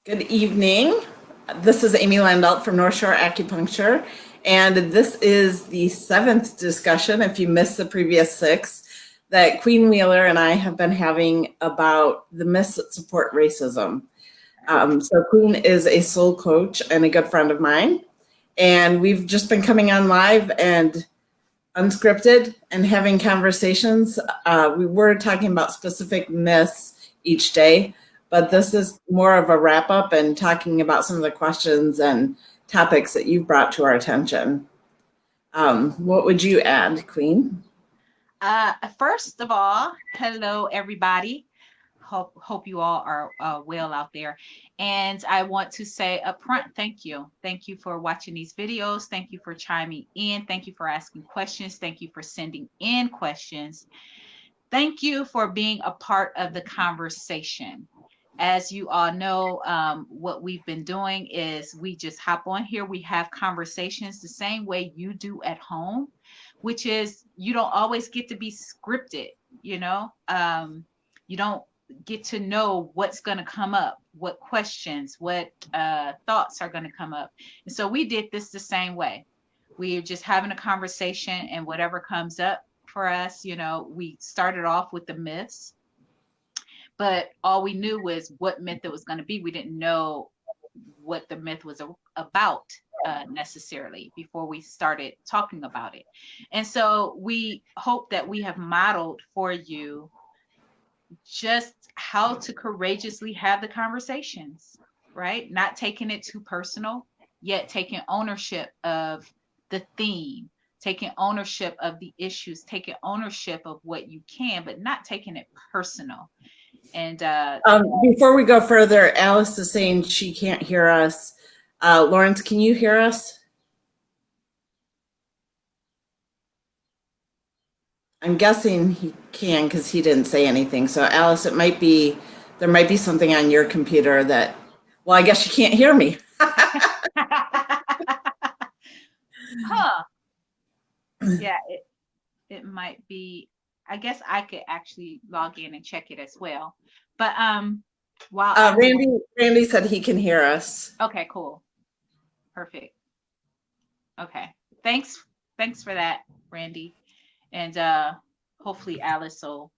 Good evening. This is Amy Landelt from North Shore Acupuncture, and this is the seventh discussion, if you missed the previous six, that Queen Wheeler and I have been having about the myths that support racism. So Queen is a soul coach and a good friend of mine, and we've just been coming on live and unscripted and having conversations. We were talking about specific myths each day, but this is more of a wrap up and talking about some of the questions and topics that you've brought to our attention. What would you add, Queen? First of all, hello everybody. Hope you all are well out there. And I want to say up front, thank you. Thank you for watching these videos. Thank you for chiming in. Thank you for asking questions. Thank you for sending in questions. Thank you for being a part of the conversation. As you all know, what we've been doing is we just hop on here. We have conversations the same way you do at home, which is you don't always get to be scripted, you know? You don't get to know what's going to come up, what questions, what thoughts are going to come up. And so we did this the same way. We are just having a conversation, and whatever comes up for us, we started off with the myths, but all we knew was what myth it was going to be. We didn't know what the myth was about necessarily before we started talking about it. And so we hope that we have modeled for you just how to courageously have the conversations, right? Not taking it too personal, yet taking ownership of the theme, taking ownership of the issues, taking ownership of what you can, but not taking it personal. And Before we go further, Alice is saying she can't hear us. Lawrence, can you hear us? I'm guessing he can because he didn't say anything. So Alice, there might be something on your computer that, well, I guess you can't hear me. huh. Yeah, it might be. I guess I could actually log in and check it as well. But while Randy said he can hear us. Okay, cool. Perfect. Okay. Thanks for that, Randy. And hopefully Alice will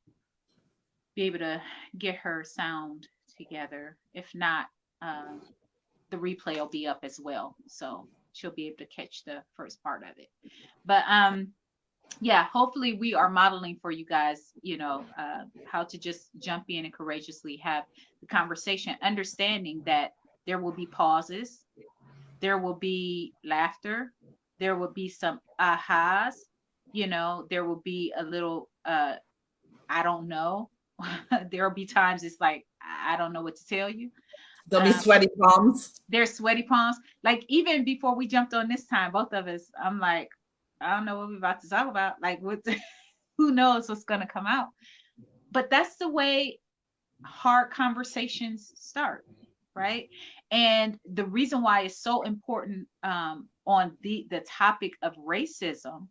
be able to get her sound together. If not, the replay will be up as well. So she'll be able to catch the first part of it. But yeah, hopefully we are modeling for you guys, how to just jump in and courageously have the conversation, understanding that there will be pauses, there will be laughter, there will be some ahas, there will be a little I don't know. There'll be times it's like I don't know what to tell you. There'll be sweaty palms. There's sweaty palms. Like even before we jumped on this time, both of us, I'm like, I don't know what we're about to talk about. Like, who knows what's going to come out? But that's the way hard conversations start, right? And the reason why it's so important on the topic of racism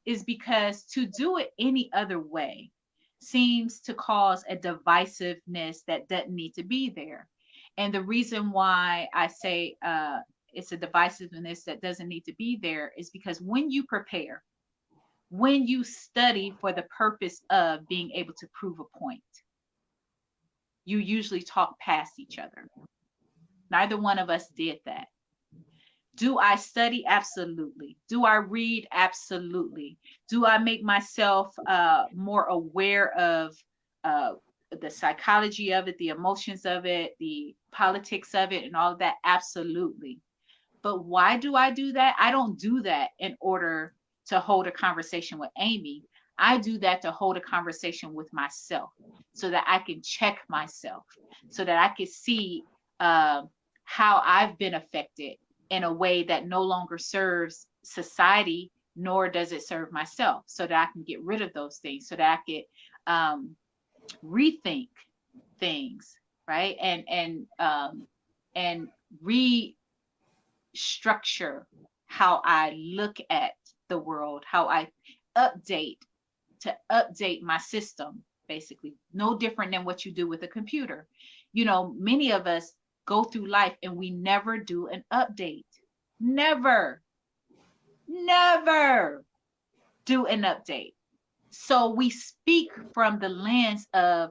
is because to do it any other way seems to cause a divisiveness that doesn't need to be there. And the reason why I say it's a divisiveness that doesn't need to be there is because when you prepare, when you study for the purpose of being able to prove a point, you usually talk past each other. Neither one of us did that. Do I study? Absolutely. Do I read? Absolutely. Do I make myself more aware of the psychology of it, the emotions of it, the politics of it, and all of that? Absolutely. But why do I do that? I don't do that in order to hold a conversation with Amy. I do that to hold a conversation with myself so that I can check myself, so that I can see how I've been affected in a way that no longer serves society, nor does it serve myself, so that I can get rid of those things, so that I can rethink things, right? And restructure how I look at the world, how I update my system, basically. No different than what you do with a computer. Many of us go through life and we never do an update. Never, never do an update. So we speak from the lens of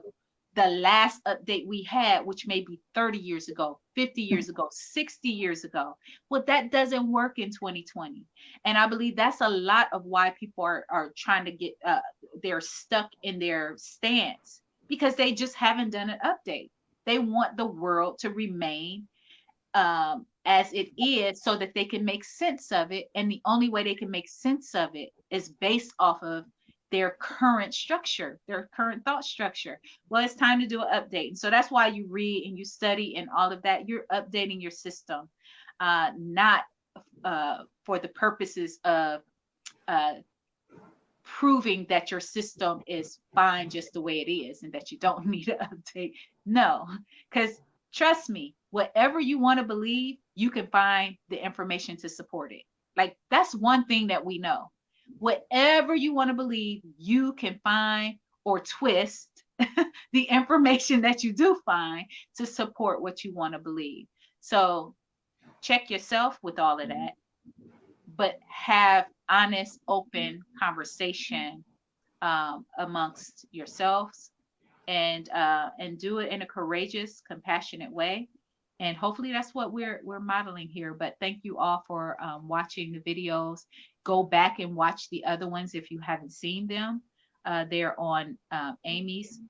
the last update we had, which may be 30 years ago, 50 years ago, 60 years ago. Well, that doesn't work in 2020. And I believe that's a lot of why people are trying to get, they're stuck in their stance because they just haven't done an update. They want the world to remain as it is so that they can make sense of it. And the only way they can make sense of it is based off of their current structure, their current thought structure. Well, it's time to do an update. And so that's why you read and you study and all of that. You're updating your system, not for the purposes of proving that your system is fine just the way it is and that you don't need an update. No, because trust me, whatever you want to believe, you can find the information to support it. Like, that's one thing that we know. Whatever you want to believe, you can find or twist the information that you do find to support what you want to believe. So check yourself with all of that, but have honest, open conversation amongst yourselves, and do it in a courageous, compassionate way. And hopefully that's what we're modeling here. But thank you all for watching the videos. Go back and watch the other ones if you haven't seen them. They're on Amy's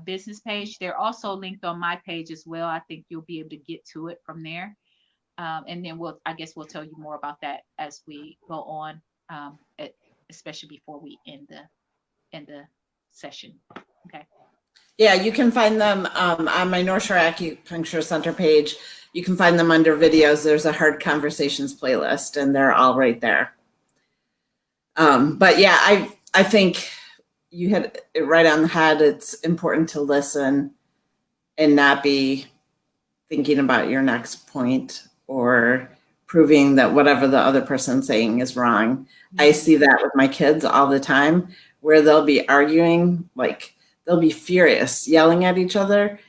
business page. They're also linked on my page as well. I think you'll be able to get to it from there. And then I guess we'll tell you more about that as we go on, especially before we end the session. Okay. Yeah, you can find them on my North Shore Acupuncture Center page. You can find them under videos. There's a Hard Conversations playlist, and they're all right there. But yeah, I think you hit it right on the head. It's important to listen and not be thinking about your next point or proving that whatever the other person's saying is wrong. Mm-hmm. I see that with my kids all the time, where they'll be arguing, like they'll be furious, yelling at each other,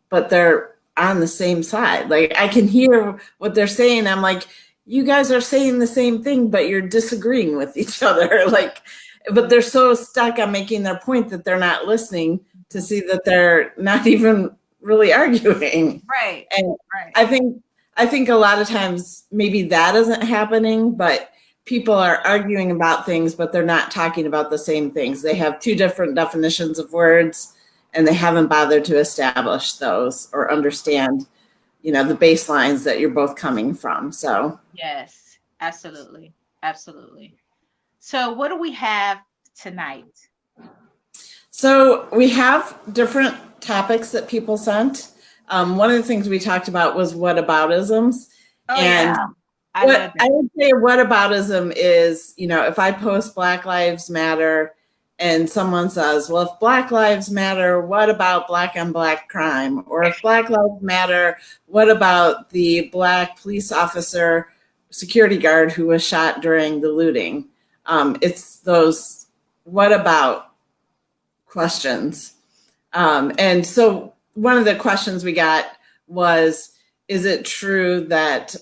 but they're on the same side. Like, I can hear what they're saying. I'm like, you guys are saying the same thing, but you're disagreeing with each other. Like, but they're so stuck on making their point that they're not listening to see that they're not even really arguing. Right. And right. I think a lot of times maybe that isn't happening, but people are arguing about things, but they're not talking about the same things. They have two different definitions of words, and they haven't bothered to establish those or understand, the baselines that you're both coming from. So yes, absolutely. Absolutely. So what do we have tonight? So we have different topics that people sent. One of the things we talked about was whataboutisms. Oh, and yeah. I would say whataboutism is, if I post Black Lives Matter and someone says, well, if Black Lives Matter, what about Black on Black crime? Or if Black Lives Matter, what about the Black police officer, security guard who was shot during the looting? It's those what about questions. And so one of the questions we got was, is it true that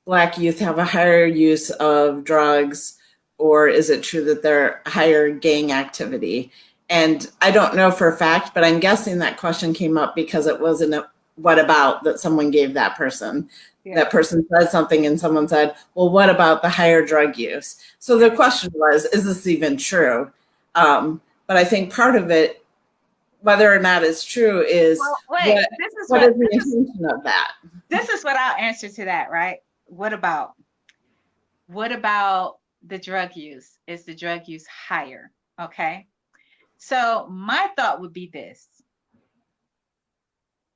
Black youth have a higher use of drugs, or is it true that they're higher gang activity? And I don't know for a fact, but I'm guessing that question came up because it wasn't a what about that someone gave that person. Yeah. That person said something and someone said, well, what about the higher drug use? So the question was, is this even true? But I think part of it, whether or not it's true, is what is the intention of that? This is what I'll answer to that, right? What about the drug use? Is the drug use higher? Okay. So my thought would be this.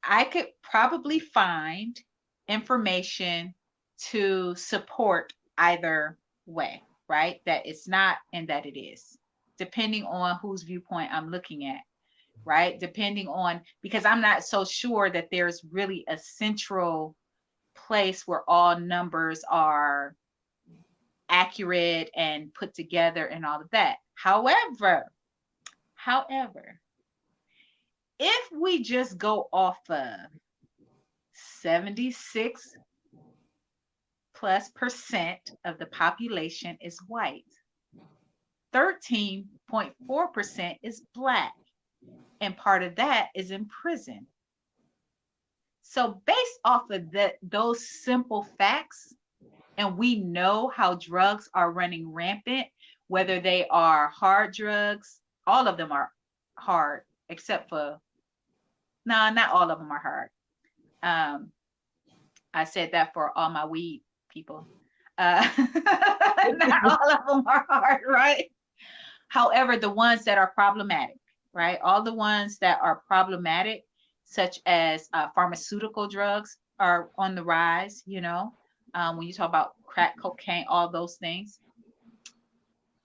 I could probably find information to support either way, right? That it's not and that it is, depending on whose viewpoint I'm looking at, right? Depending on, because I'm not so sure that there's really a central place where all numbers are accurate and put together and all of that. However, if we just go off of 76 plus percent of the population is white. 13.4% is black. And part of that is in prison. So based off of those simple facts, and we know how drugs are running rampant, whether they are hard drugs, all of them are hard, except for, no, not all of them are hard. I said that for all my weed people. Not all of them are hard, right? However, the ones that are problematic, right? All the ones that are problematic, such as pharmaceutical drugs, are on the rise, you know, when you talk about crack cocaine, all those things.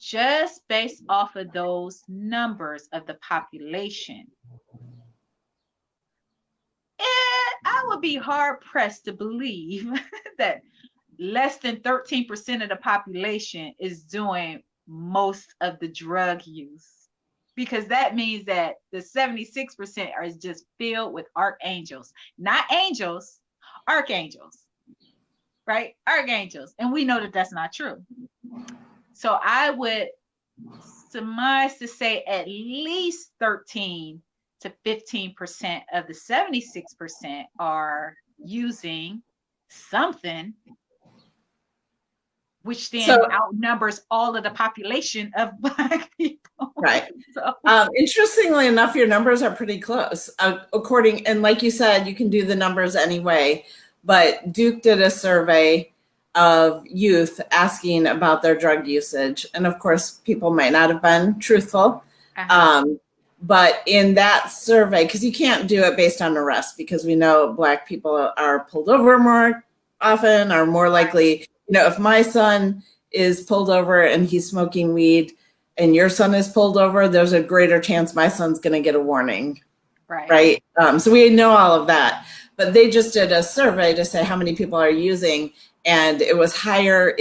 Just based off of those numbers of the population, I would be hard pressed to believe that less than 13% of the population is doing most of the drug use, because that means that the 76% are just filled with archangels, not angels, archangels, right? Archangels. And we know that that's not true. So I would surmise to say at least 13 to 15% of the 76% are using something, which then outnumbers all of the population of Black people. Right. So. Interestingly enough, your numbers are pretty close. And like you said, you can do the numbers anyway, but Duke did a survey of youth asking about their drug usage. And of course, people might not have been truthful. But in that survey, because you can't do it based on arrest, because we know Black people are pulled over more often, are more likely, you know, if my son is pulled over and he's smoking weed and your son is pulled over, there's a greater chance my son's going to get a warning. Right. So we know all of that. But they just did a survey to say how many people are using, and it was higher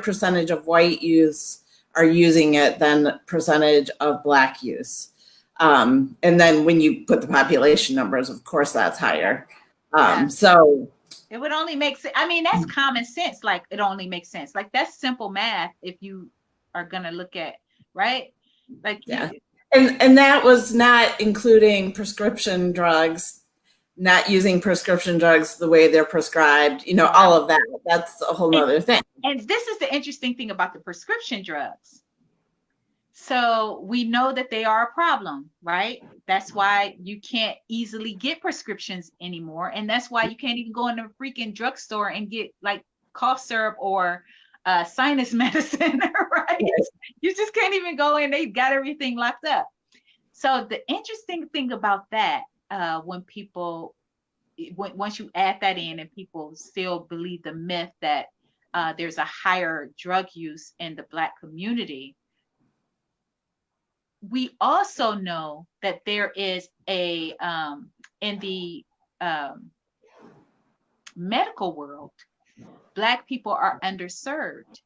percentage of white youths are using it than percentage of Black youths. And then when you put the population numbers, of course, that's higher. So it would only make sense. I mean, that's common sense. Like, it only makes sense. Like, that's simple math if you are going to look at, right? Like, yeah. And that was not including prescription drugs, not using prescription drugs the way they're prescribed, you know, all of that. That's a whole nother thing. And this is the interesting thing about the prescription drugs. So we know that they are a problem, right? That's why you can't easily get prescriptions anymore. And that's why you can't even go in a freaking drugstore and get like cough syrup or sinus medicine, right? You just can't even go in. They've got everything locked up. So the interesting thing about that, once you add that in and people still believe the myth that there's a higher drug use in the Black community, we also know that there is in the medical world, Black people are underserved,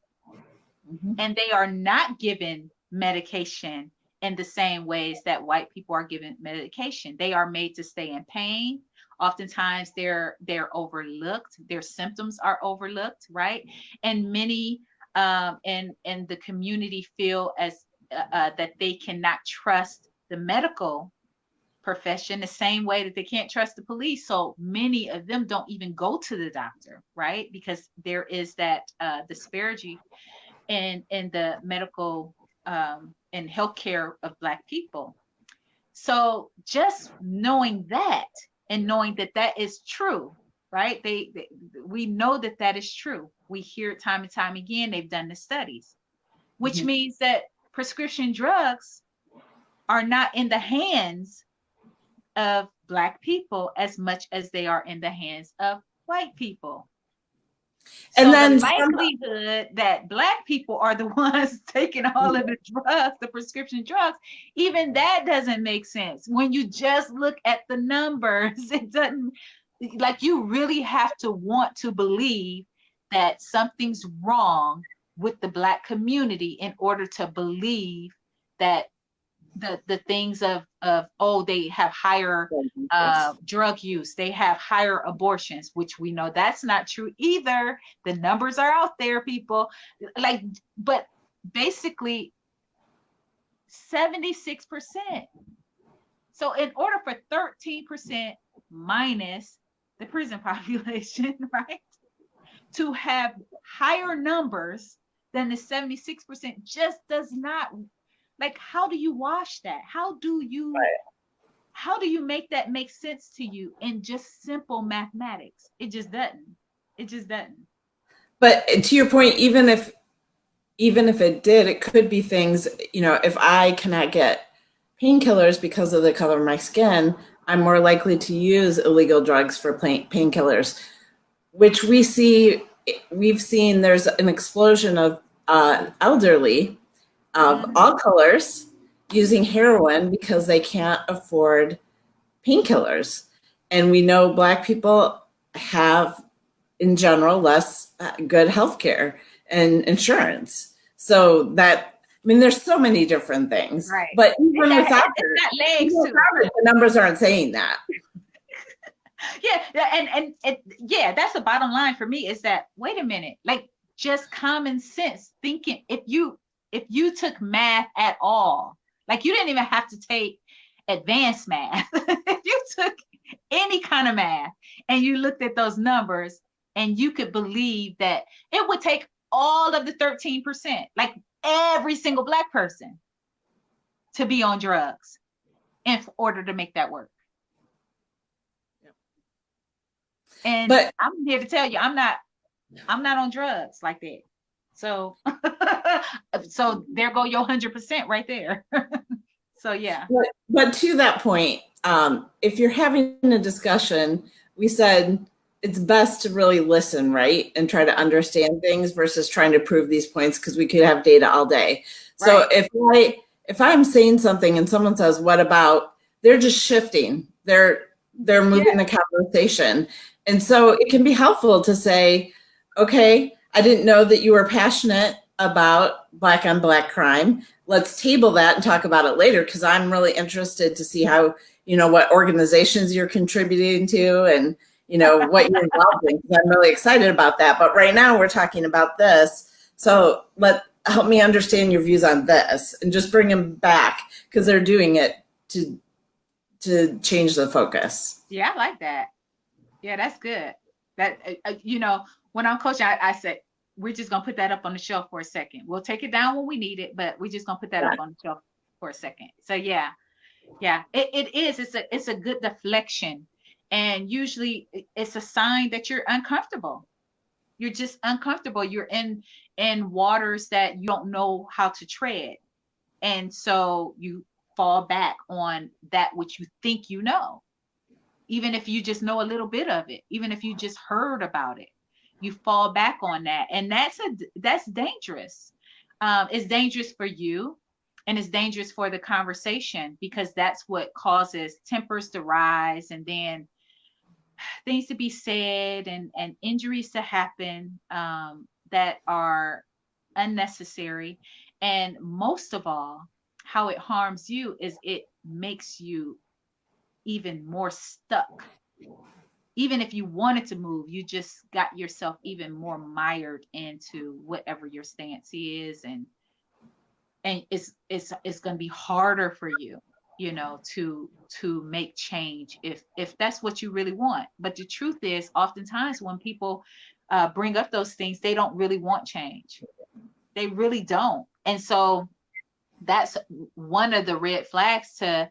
and they are not given medication in the same ways that white people are given medication. They are made to stay in pain. Oftentimes they're overlooked. Their symptoms are overlooked, right? And many in the community feel as that they cannot trust the medical profession the same way that they can't trust the police. So many of them don't even go to the doctor, right? Because there is that disparity in the medical and healthcare of Black people. So just knowing that and knowing that that is true, right? We know that that is true. We hear it time and time again. They've done the studies, which means that prescription drugs are not in the hands of Black people as much as they are in the hands of white people. And so then the likelihood that Black people are the ones taking all of the drugs, the prescription drugs, even that doesn't make sense. When you just look at the numbers, it doesn't, like, you really have to want to believe that something's wrong with the Black community in order to believe that the things of oh, they have higher drug use, they have higher abortions, which we know that's not true either. The numbers are out there, people. Like, but basically 76%. So in order for 13% minus the prison population, right, to have higher numbers than the 76% just does not, like, how do you wash that? How do you make that make sense to you in just simple mathematics? It just doesn't. It just doesn't. But to your point, even if it did, it could be things, if I cannot get painkillers because of the color of my skin, I'm more likely to use illegal drugs for painkillers, which we've seen there's an explosion of elderly of all colors using heroin because they can't afford painkillers. And we know Black people have, in general, less good health care and insurance. So that, I mean, there's so many different things. Right. But even without it, the numbers aren't saying that. and yeah, that's the bottom line for me, is that, wait a minute, like, just common sense thinking. If you took math at all, like, you didn't even have to take advanced math. If you took any kind of math and you looked at those numbers, and you could believe that it would take all of the 13%, like every single Black person, to be on drugs in order to make that work. And I'm here to tell you, I'm not on drugs like that. So so there go your 100% right there. So yeah. But to that point, if you're having a discussion, we said it's best to really listen, right? And try to understand things versus trying to prove these points, because we could have data all day. So if I'm saying something and someone says, what about, they're just shifting. They're moving the conversation. And so it can be helpful to say, okay, I didn't know that you were passionate about Black on Black crime. Let's table that and talk about it later, because I'm really interested to see how, what organizations you're contributing to and, what you're involved in. I'm really excited about that. But right now we're talking about this. So help me understand your views on this, and just bring them back, because they're doing it to change the focus. Yeah, I like that. Yeah, that's good. That, when I'm coaching, I said, we're just gonna put that up on the shelf for a second. We'll take it down when we need it, but we're just gonna put that up on the shelf for a second. So yeah, it is. It's a good deflection, and usually it's a sign that you're uncomfortable. You're just uncomfortable. You're in waters that you don't know how to tread, and so you fall back on that which you think you know, even if you just know a little bit of it, even if you just heard about it. You fall back on that, and that's dangerous. It's dangerous for you, and it's dangerous for the conversation, because that's what causes tempers to rise, and then things to be said, and injuries to happen that are unnecessary. And most of all, how it harms you is it makes you even more stuck. Even if you wanted to move, you just got yourself even more mired into whatever your stance is, and it's going to be harder for you, to make change if that's what you really want. But the truth is, oftentimes when people bring up those things, they don't really want change. They really don't. And so that's one of the red flags to,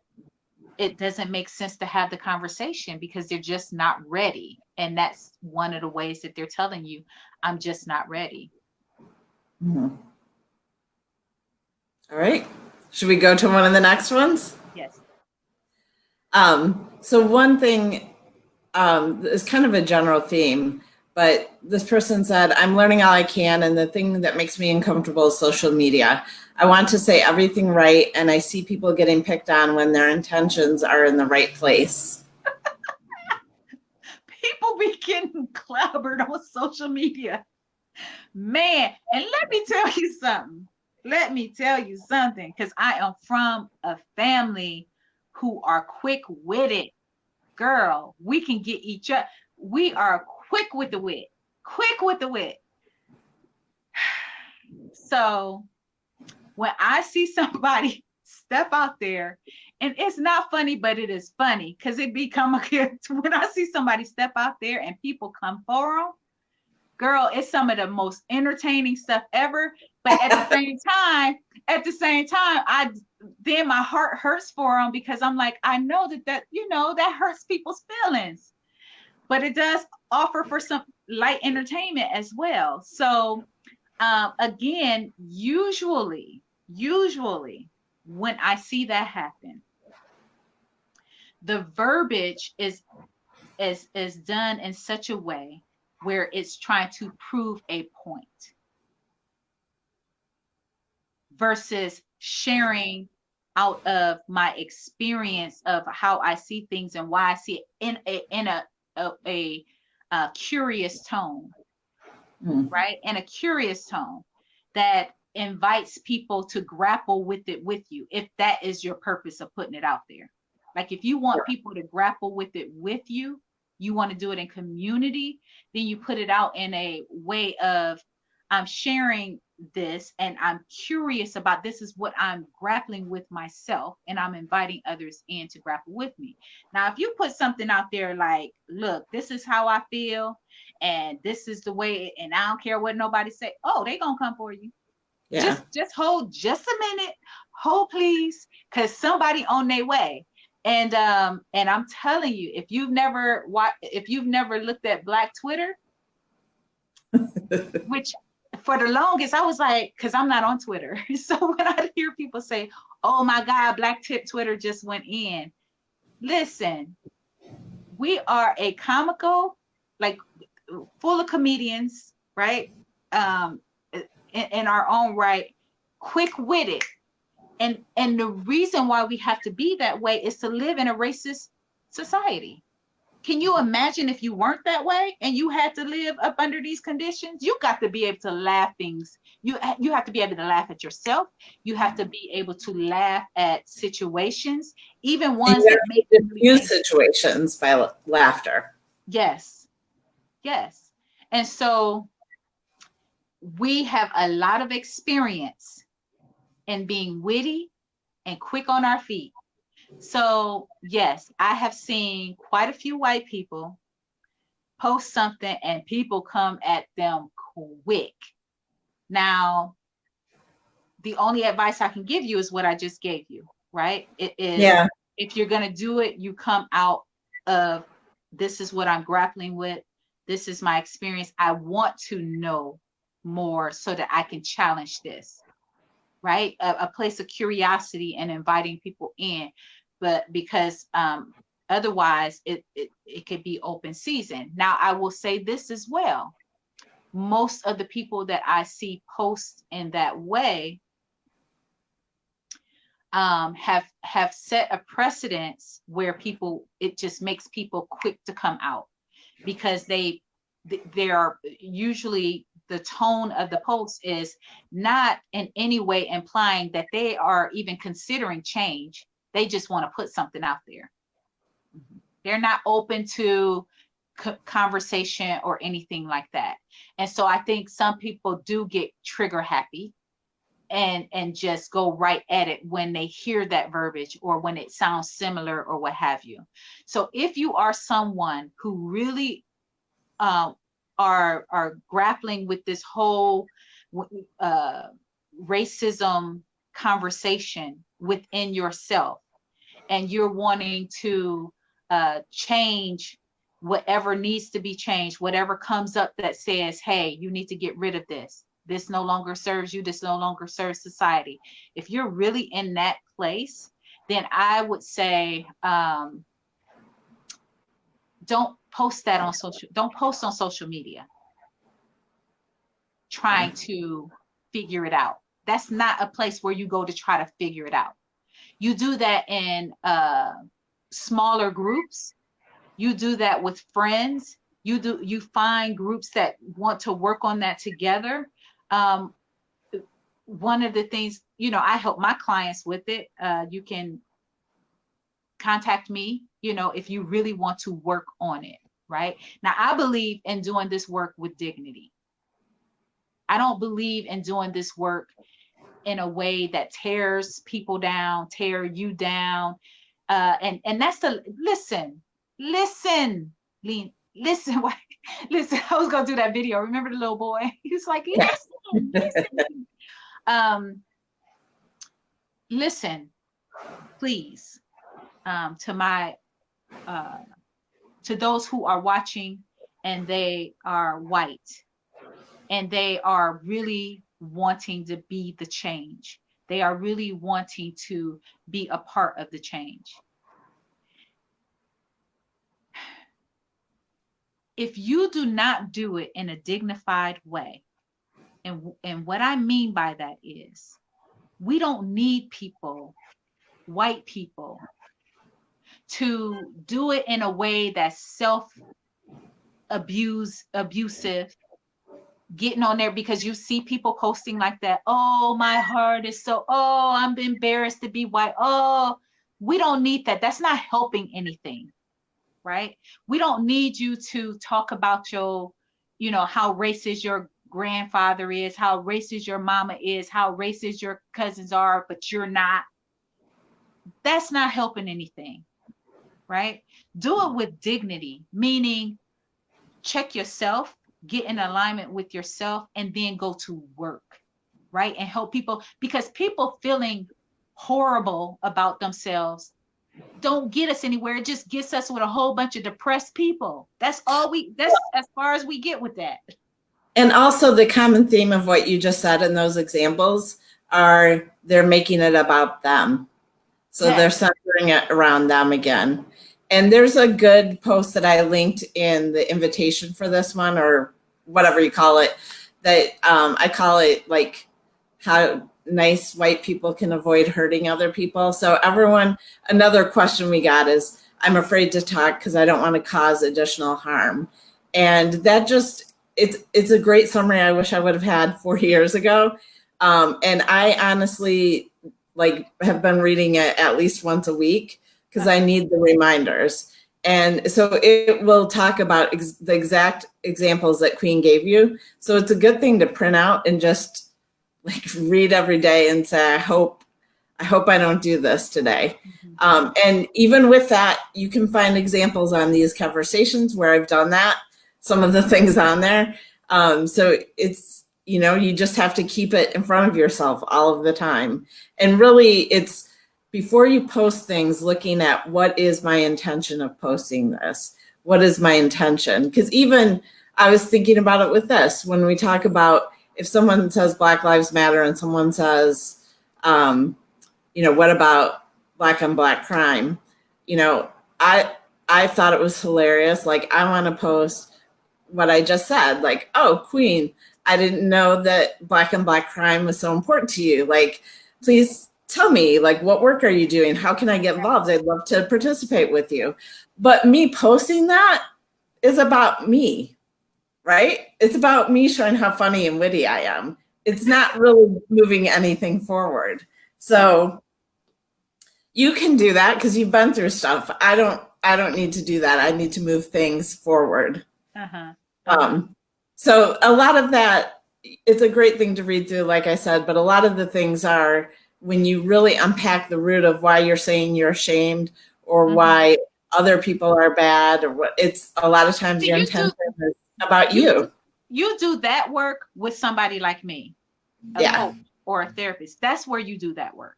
it doesn't make sense to have the conversation, because they're just not ready. And that's one of the ways that they're telling you, I'm just not ready. Mm-hmm. All right. Should we go to one of the next ones? Yes. So one thing is kind of a general theme, but this person said, I'm learning all I can, and the thing that makes me uncomfortable is social media. I want to say everything right, and I see people getting picked on when their intentions are in the right place. People be getting clobbered on social media. Man, and let me tell you something. let me tell you something, because I am from a family who are quick-witted. Girl, we can get each other. We are quick with the wit. Quick with the wit. So when I see somebody step out there, and it's not funny, but it is funny because it become a when I see somebody step out there and people come for them, girl, it's some of the most entertaining stuff ever. But at the same time, I then my heart hurts for them because I'm like, I know that that hurts people's feelings, but it does offer for some light entertainment as well. So again, usually when I see that happen, the verbiage is done in such a way where it's trying to prove a point versus sharing out of my experience of how I see things and why I see it in a curious tone, right? And a curious tone that invites people to grapple with it with you, if that is your purpose of putting it out there. Like if you want people to grapple with it with you, you want to do it in community, then you put it out in a way of, I'm sharing this and I'm curious about, this is what I'm grappling with myself, and I'm inviting others in to grapple with me. Now, if you put something out there like, look, this is how I feel, and this is the way, and I don't care what nobody say, oh, they gonna come for you. Yeah. Just hold just a minute, hold please, because somebody on their way. And I'm telling you, if you've never looked at Black Twitter, which for the longest I was like, because I'm not on Twitter. So when I hear people say, oh my God, Black Twitter just went in. Listen, we are a comical, like full of comedians, right? In our own right, quick-witted. And the reason why we have to be that way is to live in a racist society. Can you imagine if you weren't that way and you had to live up under these conditions? You got to be able to laugh things. You have to be able to laugh at yourself. You have to be able to laugh at situations, even ones that make you diffuse situations by laughter. Yes. Yes. And so we have a lot of experience in being witty and quick on our feet. So yes, I have seen quite a few white people post something and people come at them quick. Now, the only advice I can give you is what I just gave you, right? It is, if you're going to do it, you come out of, this is what I'm grappling with. This is my experience. I want to know more so that I can challenge this, right? A place of curiosity and inviting people in. But because otherwise it could be open season. Now, I will say this as well. Most of the people that I see post in that way have set a precedence where it just makes people quick to come out, because they are usually, the tone of the post is not in any way implying that they are even considering change. They just want to put something out there. They're not open to conversation or anything like that. And so I think some people do get trigger happy and just go right at it when they hear that verbiage or when it sounds similar or what have you. So if you are someone who really are grappling with this whole racism conversation within yourself, and you're wanting to change whatever needs to be changed, whatever comes up that says, hey, you need to get rid of this. This no longer serves you. This no longer serves society. If you're really in that place, then I would say, don't post that on don't post on social media trying to figure it out. That's not a place where you go to try to figure it out. You do that in smaller groups. You do that with friends. You find groups that want to work on that together. one of the things, I help my clients with it. You can contact me, if you really want to work on it, right? Now, I believe in doing this work with dignity. I don't believe in doing this work in a way that tears people down, tear you down. And that's listen, Lean, listen, listen, I was gonna do that video. Remember the little boy? He was like, listen. Listen, please, to my to those who are watching and they are white and they are really wanting to be the change. They are really wanting to be a part of the change. If you do not do it in a dignified way, and what I mean by that is, we don't need people, white people, to do it in a way that's abusive, getting on there because you see people posting like that. Oh, my heart is so, oh, I'm embarrassed to be white. Oh, we don't need that. That's not helping anything, right? We don't need you to talk about your, how racist your grandfather is, how racist your mama is, how racist your cousins are, but you're not. That's not helping anything, right? Do it with dignity, meaning check yourself, get in alignment with yourself, and then go to work, right? And help people, because people feeling horrible about themselves don't get us anywhere. It just gets us with a whole bunch of depressed people. That's as far as we get with that. And also the common theme of what you just said in those examples are they're making it about them. So Yes. They're centering it around them again. And there's a good post that I linked in the invitation for this one, or whatever you call it, that I call it like how nice white people can avoid hurting other people. So everyone, another question we got is, I'm afraid to talk because I don't want to cause additional harm. And that just, it's a great summary I wish I would have had 4 years ago. And I honestly have been reading it at least once a week because I need the reminders. And so it will talk about the exact examples that Queen gave you. So it's a good thing to print out and just read every day and say, I hope I don't do this today. Mm-hmm. And even with that, you can find examples on these conversations where I've done that, some of the things on there. So it's, you just have to keep it in front of yourself all of the time. And really it's before you post things, looking at what is my intention of posting this? What is my intention? Because even I was thinking about it with this, when we talk about, if someone says Black Lives Matter and someone says, what about Black on Black crime? I thought it was hilarious. I want to post what I just said, oh, Queen, I didn't know that Black on Black crime was so important to you. Please tell me, what work are you doing? How can I get involved? I'd love to participate with you. But me posting that is about me. Right? It's about me showing how funny and witty I am. It's not really moving anything forward. So you can do that because you've been through stuff. I don't need to do that. I need to move things forward. So a lot of that, it's a great thing to read through, like I said, but a lot of the things are when you really unpack the root of why you're saying you're ashamed or why other people are bad, or what, it's a lot of times your intention is about you. You do that work with somebody like me, a coach or a therapist. That's where you do that work.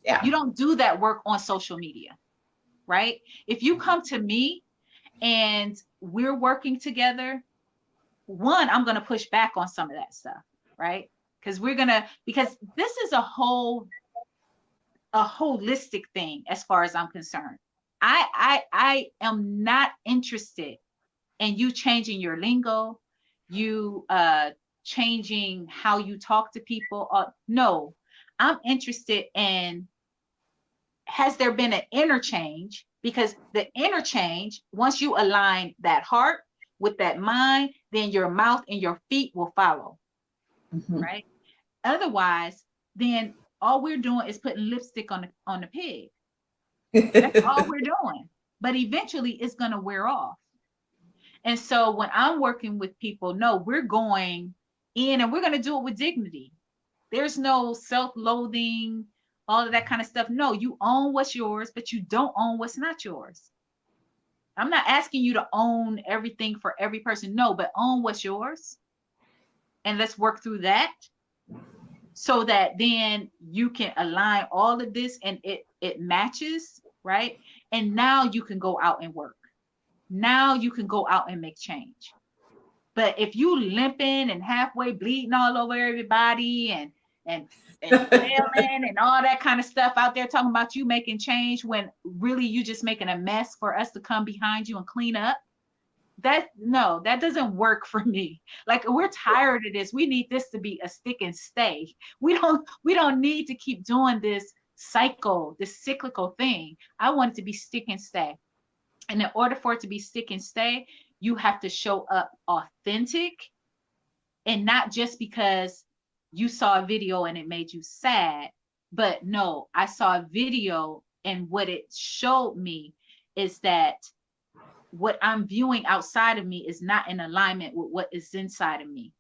Yeah. You don't do that work on social media, right? If you come to me and we're working together, one, I'm going to push back on some of that stuff, right? Because this is a holistic thing as far as I'm concerned. I am not interested and you changing your lingo, you changing how you talk to people. No, I'm interested in, has there been an interchange? Because the interchange, once you align that heart with that mind, then your mouth and your feet will follow, right? Otherwise, then all we're doing is putting lipstick on the pig. That's all we're doing. But eventually it's going to wear off. And so when I'm working with people, no, we're going in and we're going to do it with dignity. There's no self-loathing, all of that kind of stuff. No, you own what's yours, but you don't own what's not yours. I'm not asking you to own everything for every person. No, but own what's yours. And let's work through that so that then you can align all of this and it matches, right? And now you can go out and work. Now you can go out and make change. But if you limping and halfway bleeding all over everybody and flailing and all that kind of stuff out there talking about you making change when really you just making a mess for us to come behind you and clean up, that doesn't work for me. Like, we're tired of this. We need this to be a stick and stay. We don't need to keep doing this cycle, this cyclical thing. I want it to be stick and stay. And in order for it to be stick and stay, you have to show up authentic, and not just because you saw a video and it made you sad, but no, I saw a video and what it showed me is that what I'm viewing outside of me is not in alignment with what is inside of me.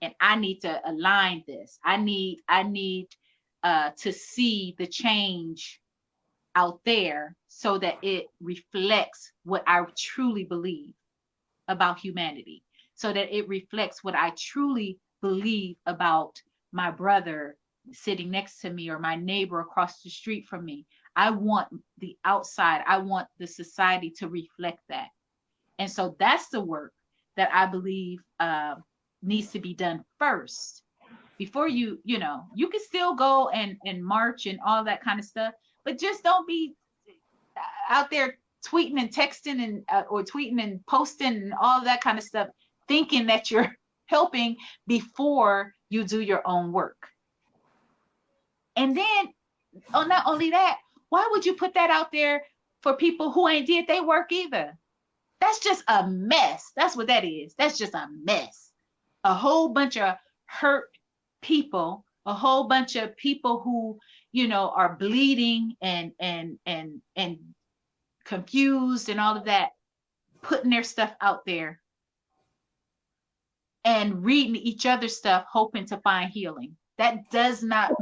And I need to align this. I need to see the change out there so that it reflects what I truly believe about humanity, so that it reflects what I truly believe about my brother sitting next to me or my neighbor across the street from me. I want the outside, I want the society to reflect that. And so that's the work that I believe needs to be done first before you can still go and march and all that kind of stuff, but just don't be out there tweeting and texting and or tweeting and posting and all that kind of stuff, thinking that you're helping before you do your own work. And then, not only that, why would you put that out there for people who ain't did their work either? That's just a mess. That's what that is. That's just a mess. A whole bunch of hurt people, a whole bunch of people who, are bleeding and confused and all of that, putting their stuff out there and reading each other's stuff, hoping to find healing. That does not,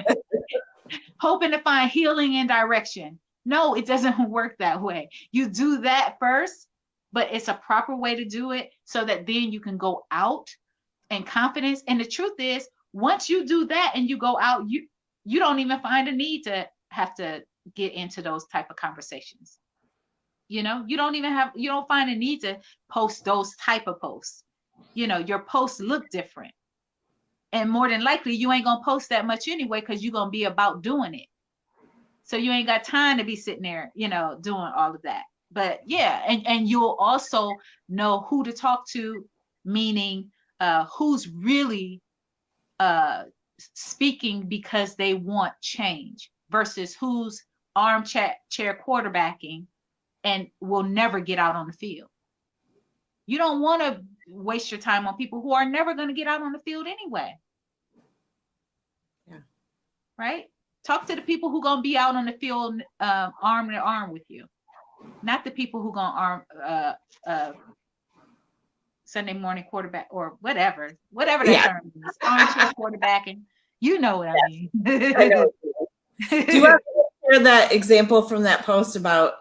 hoping to find healing and direction. No, it doesn't work that way. You do that first, but it's a proper way to do it so that then you can go out in confidence. And the truth is, once you do that and you go out, you don't even find a need to have to get into those type of conversations. You don't find a need to post those type of posts. Your posts look different. And more than likely, you ain't going to post that much anyway, because you're going to be about doing it. So you ain't got time to be sitting there, doing all of that. But yeah, and you'll also know who to talk to, meaning who's really speaking because they want change versus who's armchair quarterbacking and will never get out on the field. You don't want to waste your time on people who are never going to get out on the field anyway. Yeah. Right? Talk to the people who are going to be out on the field arm in arm with you. Not the people who are going to arm Sunday morning quarterback or whatever that term is. Armchair quarterbacking. You know what I mean. I know. Do you want to share that example from that post about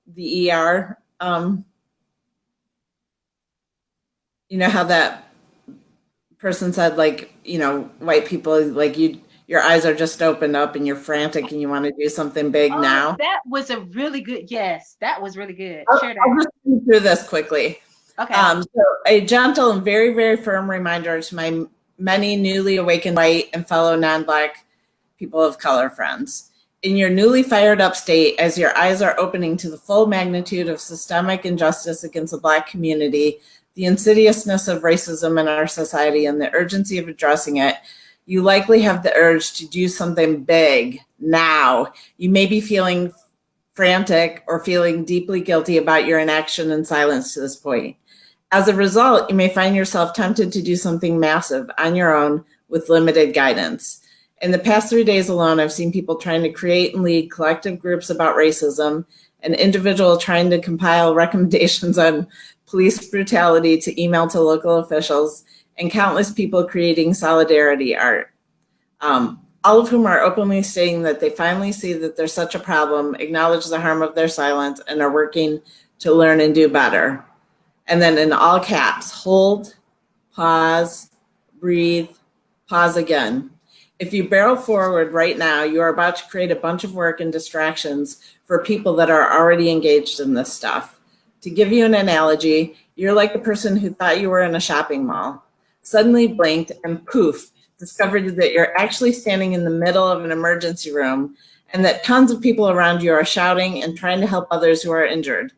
the ER? How that person said, white people, your eyes are just opened up and you're frantic and you want to do something big now. That was a really good, yes, that was really good. Share that. I'll just go through this quickly. Okay. So a gentle and very, very firm reminder to my many newly awakened white and fellow non-Black people of color friends. In your newly fired up state, as your eyes are opening to the full magnitude of systemic injustice against the Black community, the insidiousness of racism in our society, and the urgency of addressing it, you likely have the urge to do something big now. You may be feeling frantic or feeling deeply guilty about your inaction and silence to this point. As a result, you may find yourself tempted to do something massive on your own with limited guidance. In the past 3 days alone, I've seen people trying to create and lead collective groups about racism, an individual trying to compile recommendations on police brutality to email to local officials, and countless people creating solidarity art. All of whom are openly stating that they finally see that there's such a problem, acknowledge the harm of their silence, and are working to learn and do better. And then in all caps, hold, pause, breathe, pause again. If you barrel forward right now, you are about to create a bunch of work and distractions for people that are already engaged in this stuff. To give you an analogy, you're like the person who thought you were in a shopping mall, suddenly blinked, and poof, discovered that you're actually standing in the middle of an emergency room and that tons of people around you are shouting and trying to help others who are injured.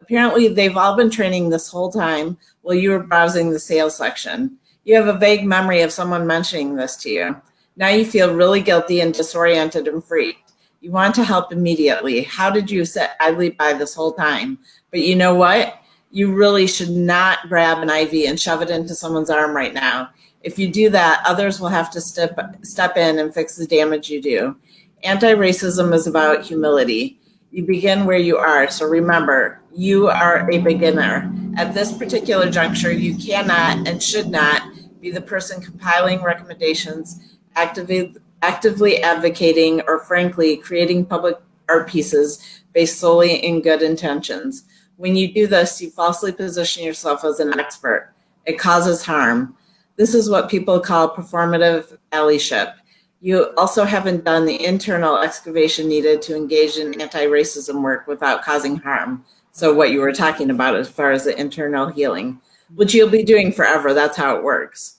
Apparently, they've all been training this whole time while you were browsing the sales section. You have a vague memory of someone mentioning this to you. Now you feel really guilty and disoriented and freaked. You want to help immediately. How did you sit idly by this whole time? But you know what? You really should not grab an IV and shove it into someone's arm right now. If you do that, others will have to step in and fix the damage you do. Anti-racism is about humility. You begin where you are. So remember, you are a beginner. At this particular juncture, you cannot and should not be the person compiling recommendations, actively advocating, or frankly, creating public art pieces based solely in good intentions. When you do this, you falsely position yourself as an expert. It causes harm. This is what people call performative allyship. You also haven't done the internal excavation needed to engage in anti-racism work without causing harm. So what you were talking about as far as the internal healing, which you'll be doing forever. That's how it works.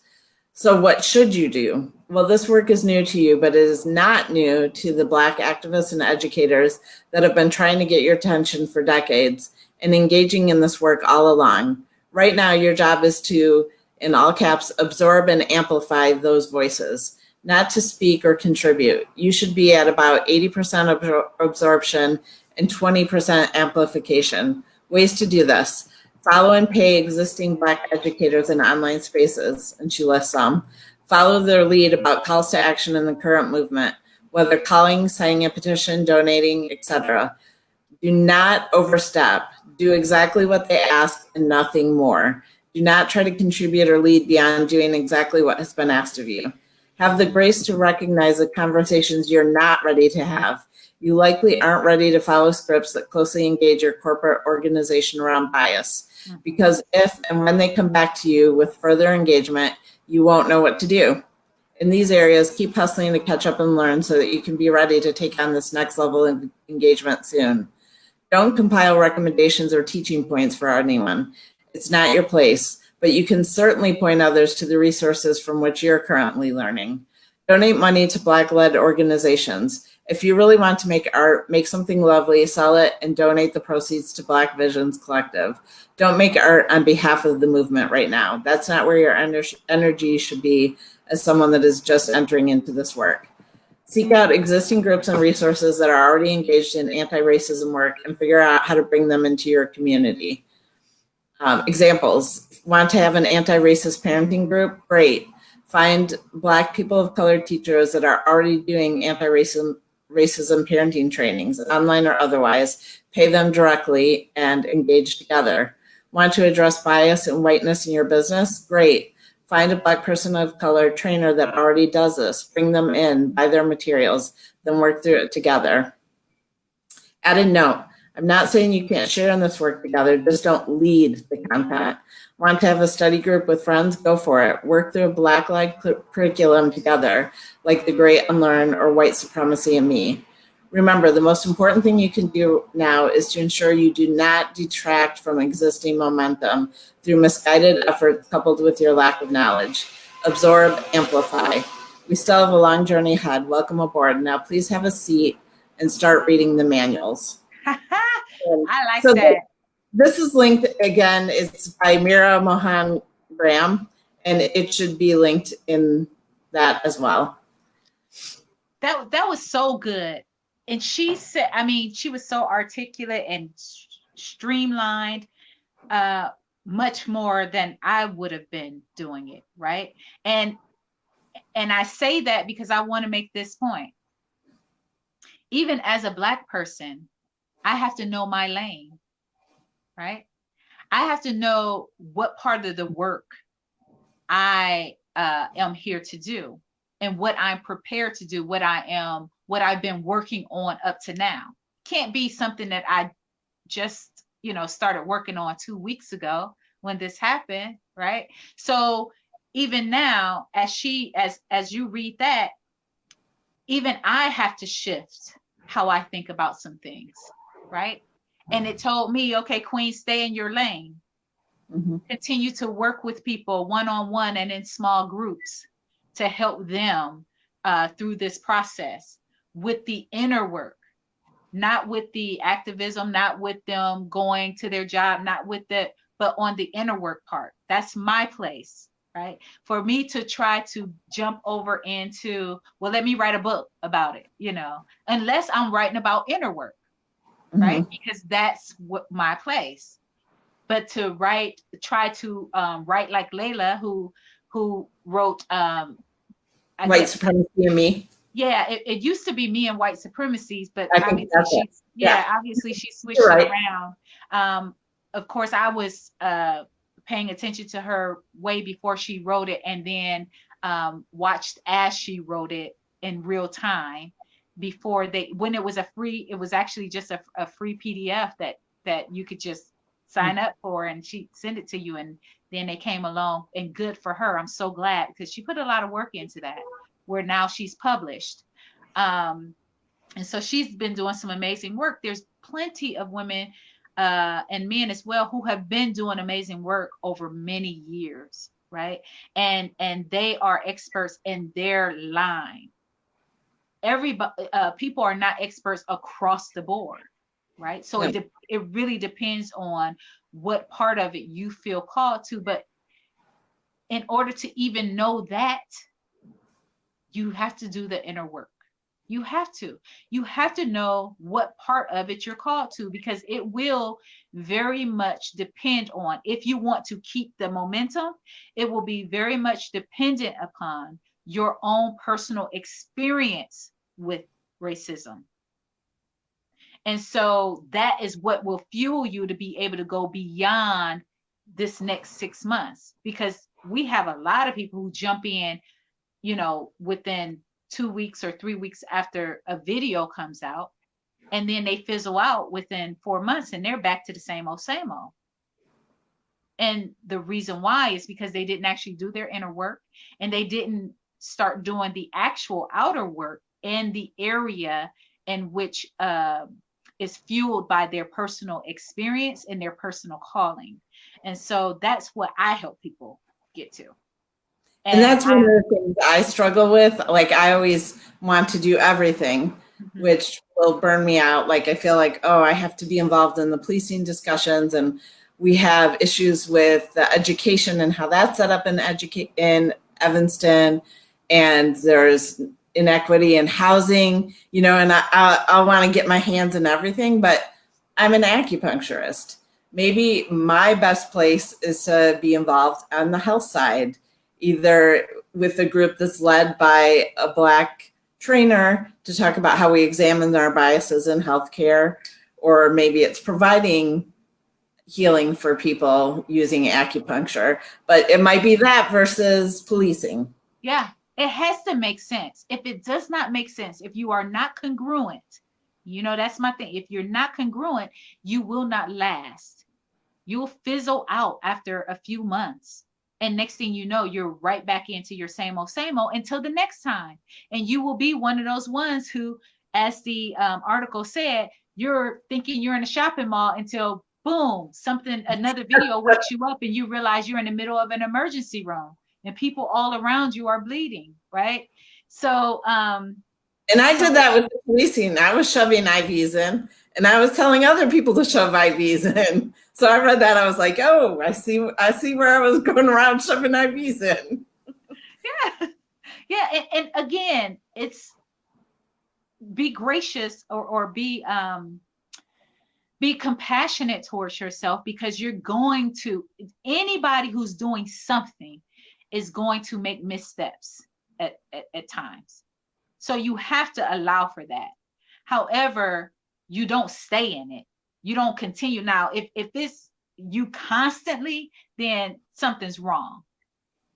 So what should you do? Well, this work is new to you, but it is not new to the Black activists and educators that have been trying to get your attention for decades and engaging in this work all along. Right now, your job is to, in all caps, absorb and amplify those voices, not to speak or contribute. You should be at about 80% absorption and 20% amplification. Ways to do this: follow and pay existing Black educators in online spaces, and she lists some. Follow their lead about calls to action in the current movement, whether calling, signing a petition, donating, etc. Do not overstep. Do exactly what they ask and nothing more. Do not try to contribute or lead beyond doing exactly what has been asked of you. Have the grace to recognize the conversations you're not ready to have. You likely aren't ready to follow scripts that closely engage your corporate organization around bias, because if and when they come back to you with further engagement, you won't know what to do. In these areas, keep hustling to catch up and learn so that you can be ready to take on this next level of engagement soon. Don't compile recommendations or teaching points for anyone. It's not your place, but you can certainly point others to the resources from which you're currently learning. Donate money to Black-led organizations. If you really want to make art, make something lovely, sell it, and donate the proceeds to Black Visions Collective. Don't make art on behalf of the movement right now. That's not where your energy should be as someone that is just entering into this work. Seek out existing groups and resources that are already engaged in anti-racism work and figure out how to bring them into your community. Examples: want to have an anti-racist parenting group? Great. Find Black people of color teachers that are already doing anti-racism parenting trainings, online or otherwise. Pay them directly and engage together. Want to address bias and whiteness in your business? Great. Find a Black person of color trainer that already does this. Bring them in, buy their materials, then work through it together. Added note: I'm not saying you can't share in this work together, just don't lead the content. Want to have a study group with friends? Go for it. Work through a Black-led curriculum together, like The Great Unlearn or White Supremacy and Me. Remember, the most important thing you can do now is to ensure you do not detract from existing momentum through misguided efforts coupled with your lack of knowledge. Absorb, amplify. We still have a long journey ahead. Welcome aboard. Now, please have a seat and start reading the manuals. I like that. This is linked again. It's by Meera Mohan-Graham, and it should be linked in that as well. That was so good. And she said, I mean, she was so articulate and streamlined, much more than I would have been doing it, right? And And I say that because I want to make this point. Even as a Black person, I have to know my lane, right? I have to know what part of the work I am here to do and what I'm prepared to do, what I've been working on up to now. Can't be something that I just, started working on 2 weeks ago when this happened, right? So even now, as you read that, even I have to shift how I think about some things, right? And it told me, okay, Queen, stay in your lane. Mm-hmm. Continue to work with people one-on-one and in small groups to help them through this process with the inner work, not with the activism, not with them going to their job, not with but on the inner work part. That's my place, right? For me to try to jump over into, well, let me write a book about it, unless I'm writing about inner work, right? Mm-hmm. Because that's what my place. But to try to write like Layla, who wrote, I White guess, supremacy and me. yeah, it used to be Me and White Supremacies, but I think obviously that's it. Yeah, obviously she switched you're it right. around. Of course, I was paying attention to her way before she wrote it, and then watched as she wrote it in real time before when it was it was actually just a free PDF that you could just sign up for, and she sent it to you, and then they came along, and good for her. I'm so glad, because she put a lot of work into that, where now she's published. And so she's been doing some amazing work. There's plenty of women and men as well who have been doing amazing work over many years, right? And they are experts in their line. Everybody, people are not experts across the board, right? So Yep. it really depends on what part of it you feel called to. But in order to even know that, you have to do the inner work. You have to know what part of it you're called to, because it will very much depend on, if you want to keep the momentum, it will be very much dependent upon your own personal experience with racism. And so that is what will fuel you to be able to go beyond this next 6 months, because we have a lot of people who jump in, within 2 weeks or 3 weeks after a video comes out, and then they fizzle out within 4 months, and they're back to the same old, same old. And the reason why is because they didn't actually do their inner work, and they didn't start doing the actual outer work in the area in which is fueled by their personal experience and their personal calling. And so that's what I help people get to. And that's one of the things I struggle with. Like, I always want to do everything, which will burn me out. Like, I feel like, oh, I have to be involved in the policing discussions, and we have issues with the education and how that's set up in Evanston, and there's inequity in housing, and I want to get my hands in everything, but I'm an acupuncturist. Maybe my best place is to be involved on the health side, either with a group that's led by a Black trainer to talk about how we examine our biases in healthcare, or maybe it's providing healing for people using acupuncture. But it might be that versus policing. Yeah, it has to make sense. If it does not make sense, if you are not congruent, that's my thing. If you're not congruent, you will not last. You'll fizzle out after a few months. And next thing you know, you're right back into your same old until the next time. And you will be one of those ones who, as the article said, you're thinking you're in a shopping mall until boom, another video wakes you up, and you realize you're in the middle of an emergency room and people all around you are bleeding, right? So, and I did that with the policing. I was shoving IVs in, and I was telling other people to shove IVs in. So I read that. I was like, oh, I see where I was going around shoving IVs in. Yeah. Yeah. And again, it's be gracious or be compassionate towards yourself, because anybody who's doing something is going to make missteps. at times. So you have to allow for that. However, you don't stay in it. You don't continue. Now, if this you constantly, then something's wrong.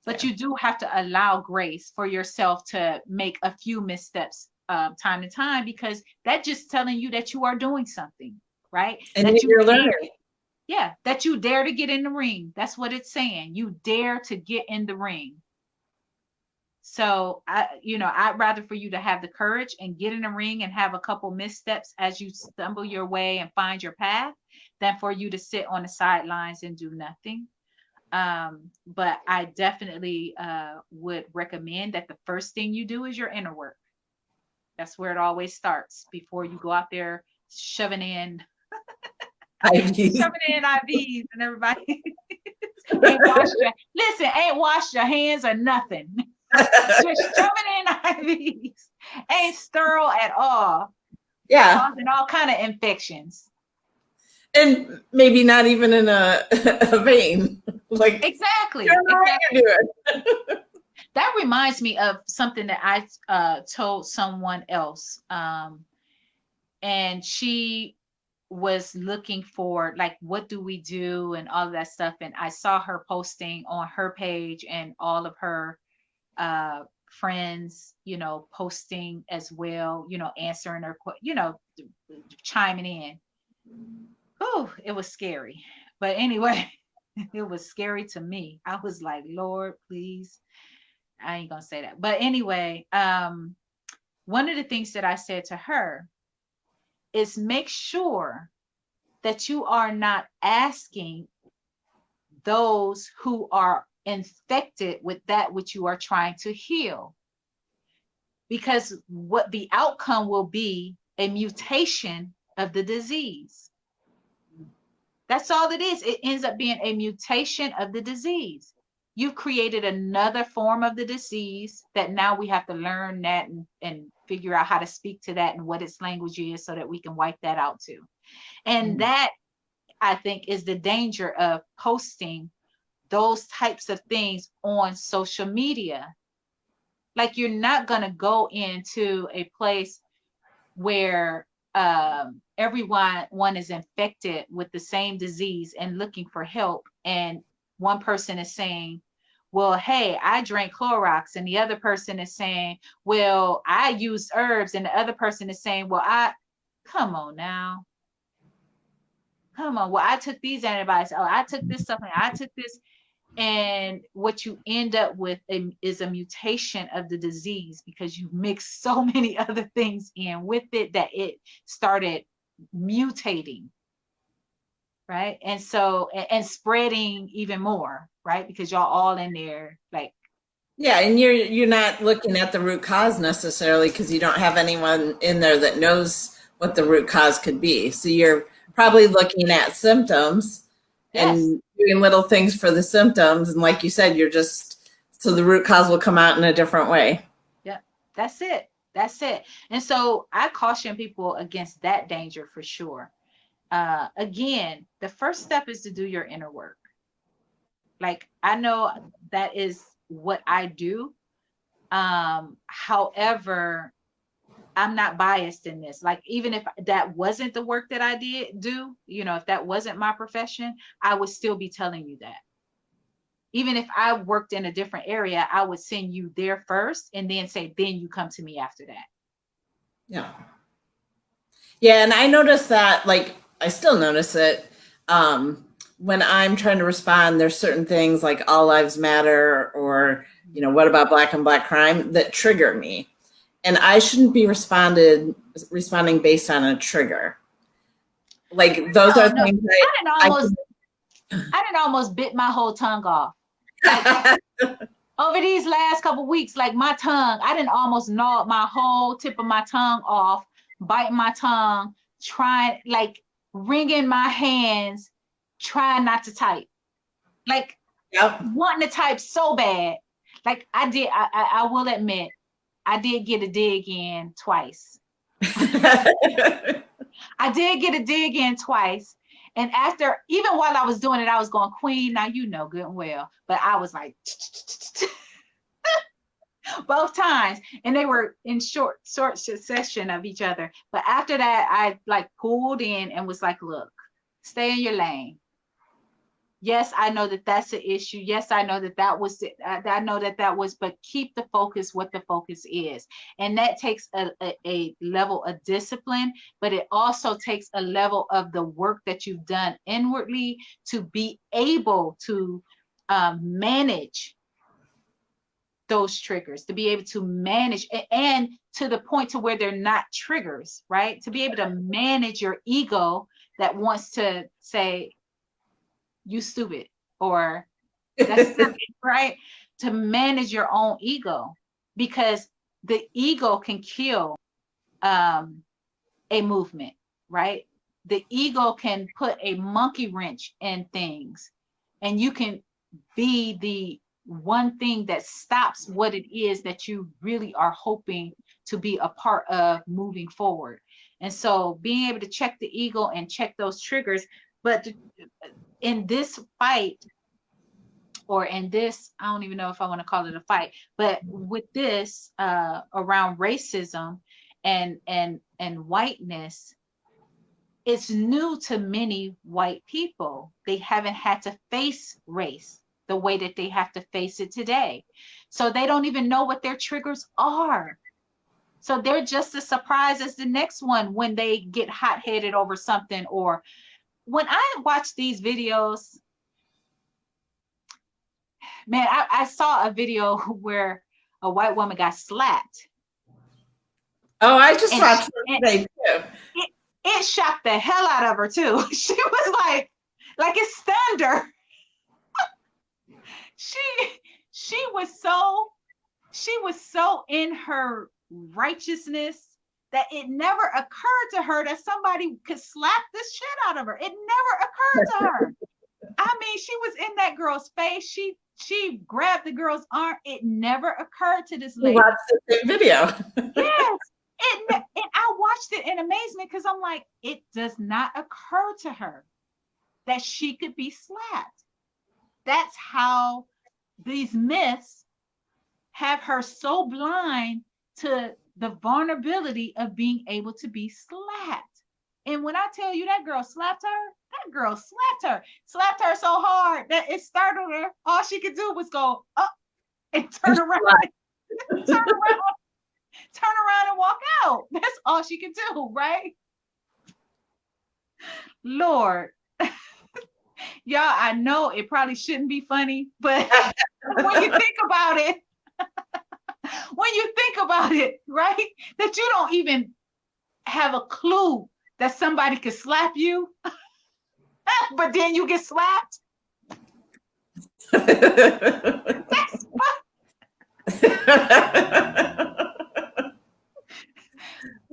But you do have to allow grace for yourself to make a few missteps time to time, because that's just telling you that you are doing something, right? And That you're you dare, learning. yeah, that you dare to get in the ring. That's what it's saying. You dare to get in the ring. So I'd rather for you to have the courage and get in the ring and have a couple missteps as you stumble your way and find your path, than for you to sit on the sidelines and do nothing. But I definitely would recommend that the first thing you do is your inner work. That's where it always starts, before you go out there shoving in IVs and everybody ain't washed your hands or nothing. Just shoving in IVs ain't sterile at all. Yeah. Causing all kind of infections. And maybe not even in a vein. Like, exactly. You don't know how you do it. That reminds me of something that I told someone else. And she was looking for, like, what do we do and all of that stuff. And I saw her posting on her page, and all of her friends, posting as well, answering her, chiming in. Oh, it was scary. But anyway, it was scary to me. I was like, Lord, please. I ain't gonna say that. But anyway, one of the things that I said to her is, make sure that you are not asking those who are infected with that which you are trying to heal. Because what the outcome will be, a mutation of the disease. That's all it is. It ends up being a mutation of the disease. You've created another form of the disease that now we have to learn that and figure out how to speak to that and what its language is, so that we can wipe that out too. And that, I think, is the danger of posting those types of things on social media. Like, you're not going to go into a place where everyone is infected with the same disease and looking for help, and one person is saying, well, hey, I drank Clorox, and the other person is saying, well, I used herbs, and the other person is saying, well, come on now. Come on. Well, I took these antibiotics. Oh, I took this supplement. I took this. And what you end up with is a mutation of the disease, because you mix so many other things in with it that it started mutating. Right. And so, and spreading even more, right? Because y'all all in there, like. Yeah, and you're not looking at the root cause necessarily, because you don't have anyone in there that knows what the root cause could be. So you're probably looking at symptoms and doing little things for the symptoms. And like you said, so the root cause will come out in a different way. Yeah, that's it. That's it. And so I caution people against that danger for sure. Again, the first step is to do your inner work. Like, I know that is what I do. However, I'm not biased in this. Like, even if that wasn't the work that I do, if that wasn't my profession, I would still be telling you that. Even if I worked in a different area, I would send you there first and then say, then you come to me after that. Yeah. Yeah. And I noticed that, like, I still notice it. When I'm trying to respond, there's certain things like All Lives Matter, or, what about Black on Black crime, that trigger me. And I shouldn't be responding based on a trigger. Like, those are things I didn't almost bit my whole tongue off. Like, over these last couple of weeks, like, my tongue, I didn't almost gnaw my whole tip of my tongue off, biting my tongue, trying, like, wringing my hands, trying not to type. Like, wanting to type so bad. Like, I will admit, I did get a dig in twice. I did get a dig in twice. And after, even while I was doing it, I was going, Queen, now you know good and well. But I was like, both times, and they were in short succession of each other. But after that, I like pulled in and was like, look, stay in your lane. Yes, I know that that's an issue. Yes, I know that that was, I know that that was, but keep the focus what the focus is. And that takes a level of discipline, but it also takes a level of the work that you've done inwardly to be able to manage those triggers, to be able to manage, and to the point to where they're not triggers, right? To be able to manage your ego that wants to say, you stupid, or that's stupid, right? To manage your own ego, because the ego can kill a movement, right? The ego can put a monkey wrench in things, and you can be the one thing that stops what it is that you really are hoping to be a part of moving forward. And so being able to check the ego and check those triggers, but in this fight, or in this, I don't even know if I want to call it a fight, but with this around racism and whiteness, it's new to many white people. They haven't had to face race the way that they have to face it today. So they don't even know what their triggers are. So they're just as surprised as the next one when they get hot-headed over something. Or when I watch these videos, man, I saw a video where a white woman got slapped. Oh, I just And watched it today too. it shocked the hell out of her too. She was like it stunned her. She was so in her righteousness that it never occurred to her that somebody could slap this shit out of her. It never occurred to her. I mean, she was in that girl's face. She grabbed the girl's arm. It never occurred to this lady. You watched the same video. Yes. And I watched it in amazement, because I'm like, it does not occur to her that she could be slapped. That's how these myths have her so blind to the vulnerability of being able to be slapped. And when I tell you that girl slapped her so hard that it startled her. All she could do was go up and turn around and walk out. That's all she could do, right? Lord. Y'all, I know it probably shouldn't be funny, but when you think about it, right, that you don't even have a clue that somebody could slap you, but then you get slapped. That's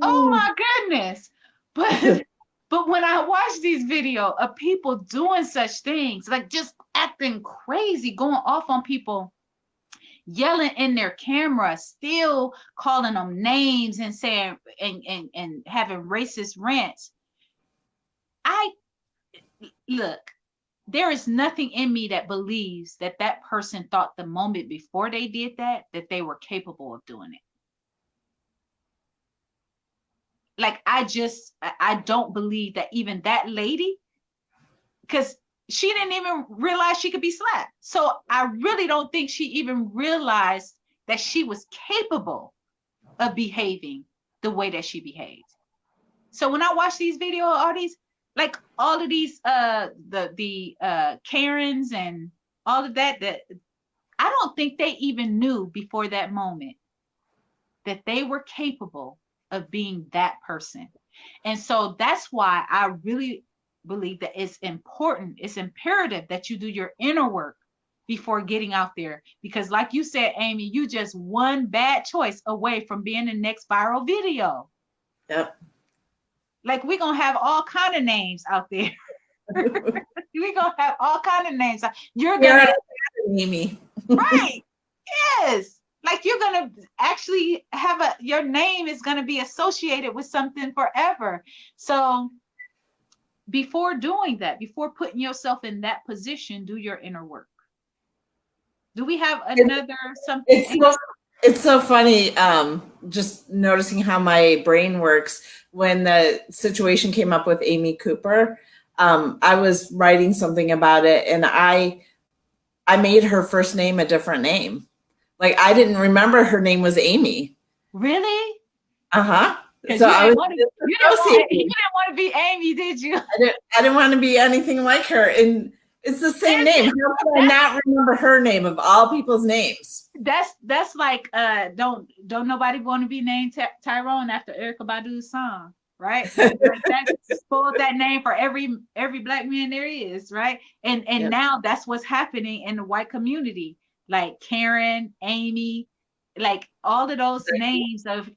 oh my goodness. But when I watch these videos of people doing such things, like just acting crazy, going off on people, yelling in their camera, still calling them names and saying and having racist rants, look, there is nothing in me that believes that that person thought the moment before they did that they were capable of doing it. Like, I don't believe that even that lady, because she didn't even realize she could be slapped. So I really don't think she even realized that she was capable of behaving the way that she behaved. So when I watch these videos, all of these the Karens and all of that I don't think they even knew before that moment that they were capable of being that person. And so that's why I really believe that it's important, it's imperative that you do your inner work before getting out there. Because like you said, Amy, you just one bad choice away from being the next viral video. Yep. Like, we're going to have all kind of names out there. We're going to have all kind of names. You're going to... Amy. Right. Yes. Like, you're going to actually have your name is going to be associated with something forever. So before doing that, before putting yourself in that position, do your inner work. Do we have another something? It's so funny, just noticing how my brain works. When the situation came up with Amy Cooper, I was writing something about it, and I made her first name a different name. Like I didn't remember her name was Amy. Really? Uh-huh. Because So you I didn't was want to, you associating. didn't want to be Amy, did you? I didn't want to be anything like her. And it's the same name. How could I not remember her name of all people's names? That's like don't nobody want to be named Tyrone after Erykah Badu's song, right? Like that spoiled that name for every black man there is, right? And Yep. now that's what's happening in the white community, like Karen, Amy, like all of those names of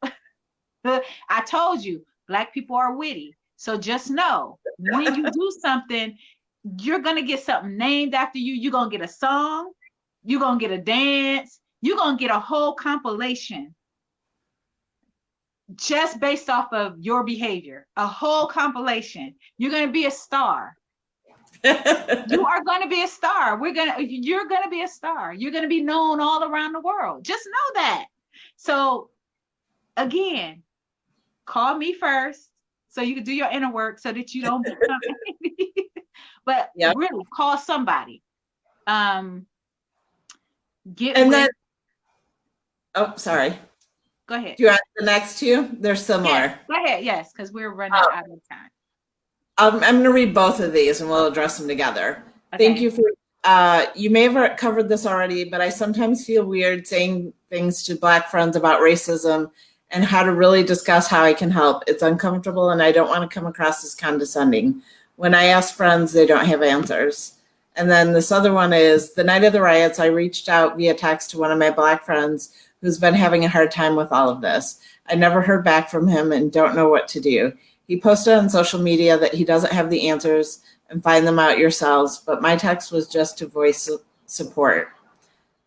I told you, black people are witty. So just know when you do something, you're gonna get something named after you. You're gonna get a song, you're gonna get a dance, you're gonna get a whole compilation just based off of your behavior. A whole compilation. You're gonna be a star. You are gonna be a star. You're gonna be a star. You're gonna be known all around the world. Just know that. So again, call me first so you can do your inner work so that you don't become but Yep. really call somebody. Get And with then, oh, sorry. go ahead. Do you want the next two? They're Yes, similar. go ahead. Yes, because we're running out of time. I'm going to read both of these and we'll address them together. Thank Okay. you for, you may have covered this already, but I sometimes feel weird saying things to Black friends about racism and how to really discuss how I can help. It's uncomfortable and I don't want to come across as condescending. When I ask friends, they don't have answers. And then this other one is the night of the riots, I reached out via text to one of my Black friends who's been having a hard time with all of this. I never heard back from him and don't know what to do. He posted on social media that he doesn't have the answers and find them out yourselves, but my text was just to voice support.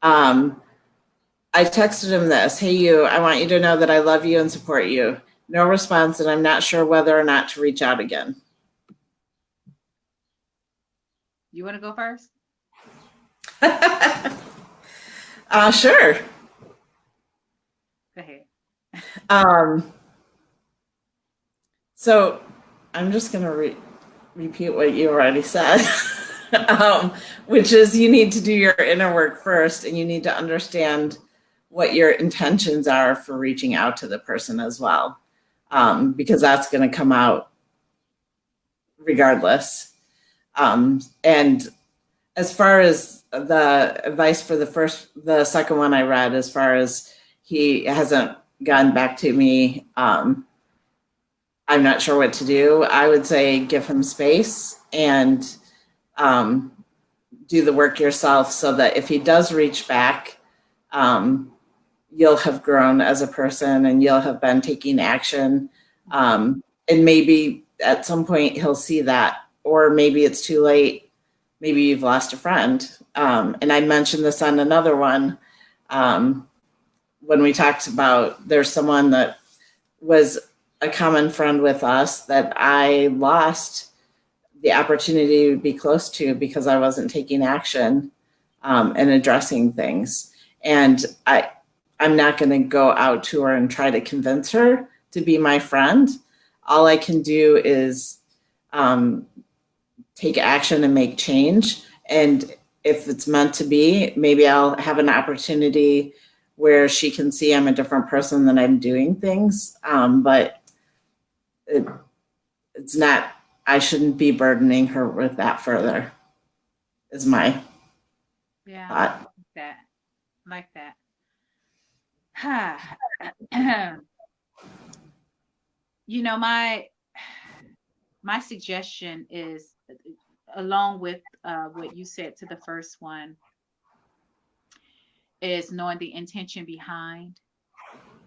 I texted him this, hey you, I want you to know that I love you and support you. No response, and I'm not sure whether or not to reach out again. You want to go first? Sure. Go ahead. So I'm just going to repeat what you already said, which is you need to do your inner work first and you need to understand what your intentions are for reaching out to the person as well, because that's going to come out regardless. And as far as the advice for the second one I read, as far as he hasn't gotten back to me, I'm not sure what to do. I would say give him space and do the work yourself so that if he does reach back, you'll have grown as a person and you'll have been taking action. And maybe at some point he'll see that, or maybe it's too late. Maybe you've lost a friend. And I mentioned this on another one when we talked about there's someone that was a common friend with us that I lost the opportunity to be close to because I wasn't taking action and addressing things. And I'm not going to go out to her and try to convince her to be my friend. All I can do is take action and make change. And if it's meant to be, maybe I'll have an opportunity where she can see I'm a different person than I'm doing things. But it's not, I shouldn't be burdening her with that further, is my thought. Like that. You know, my suggestion is, along with what you said to the first one, is knowing the intention behind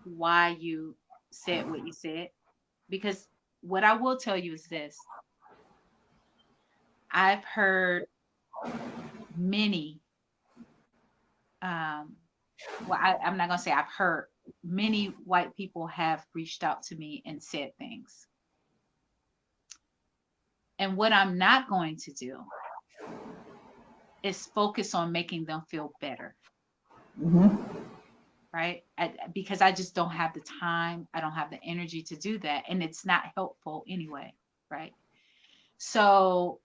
why you said what you said. Because what I will tell you is this: I've heard many, I'm not going to say I've heard, many white people have reached out to me and said things. And what I'm not going to do is focus on making them feel better. Mm-hmm. right? Because I just don't have the time, I don't have the energy to do that, and it's not helpful anyway, right? So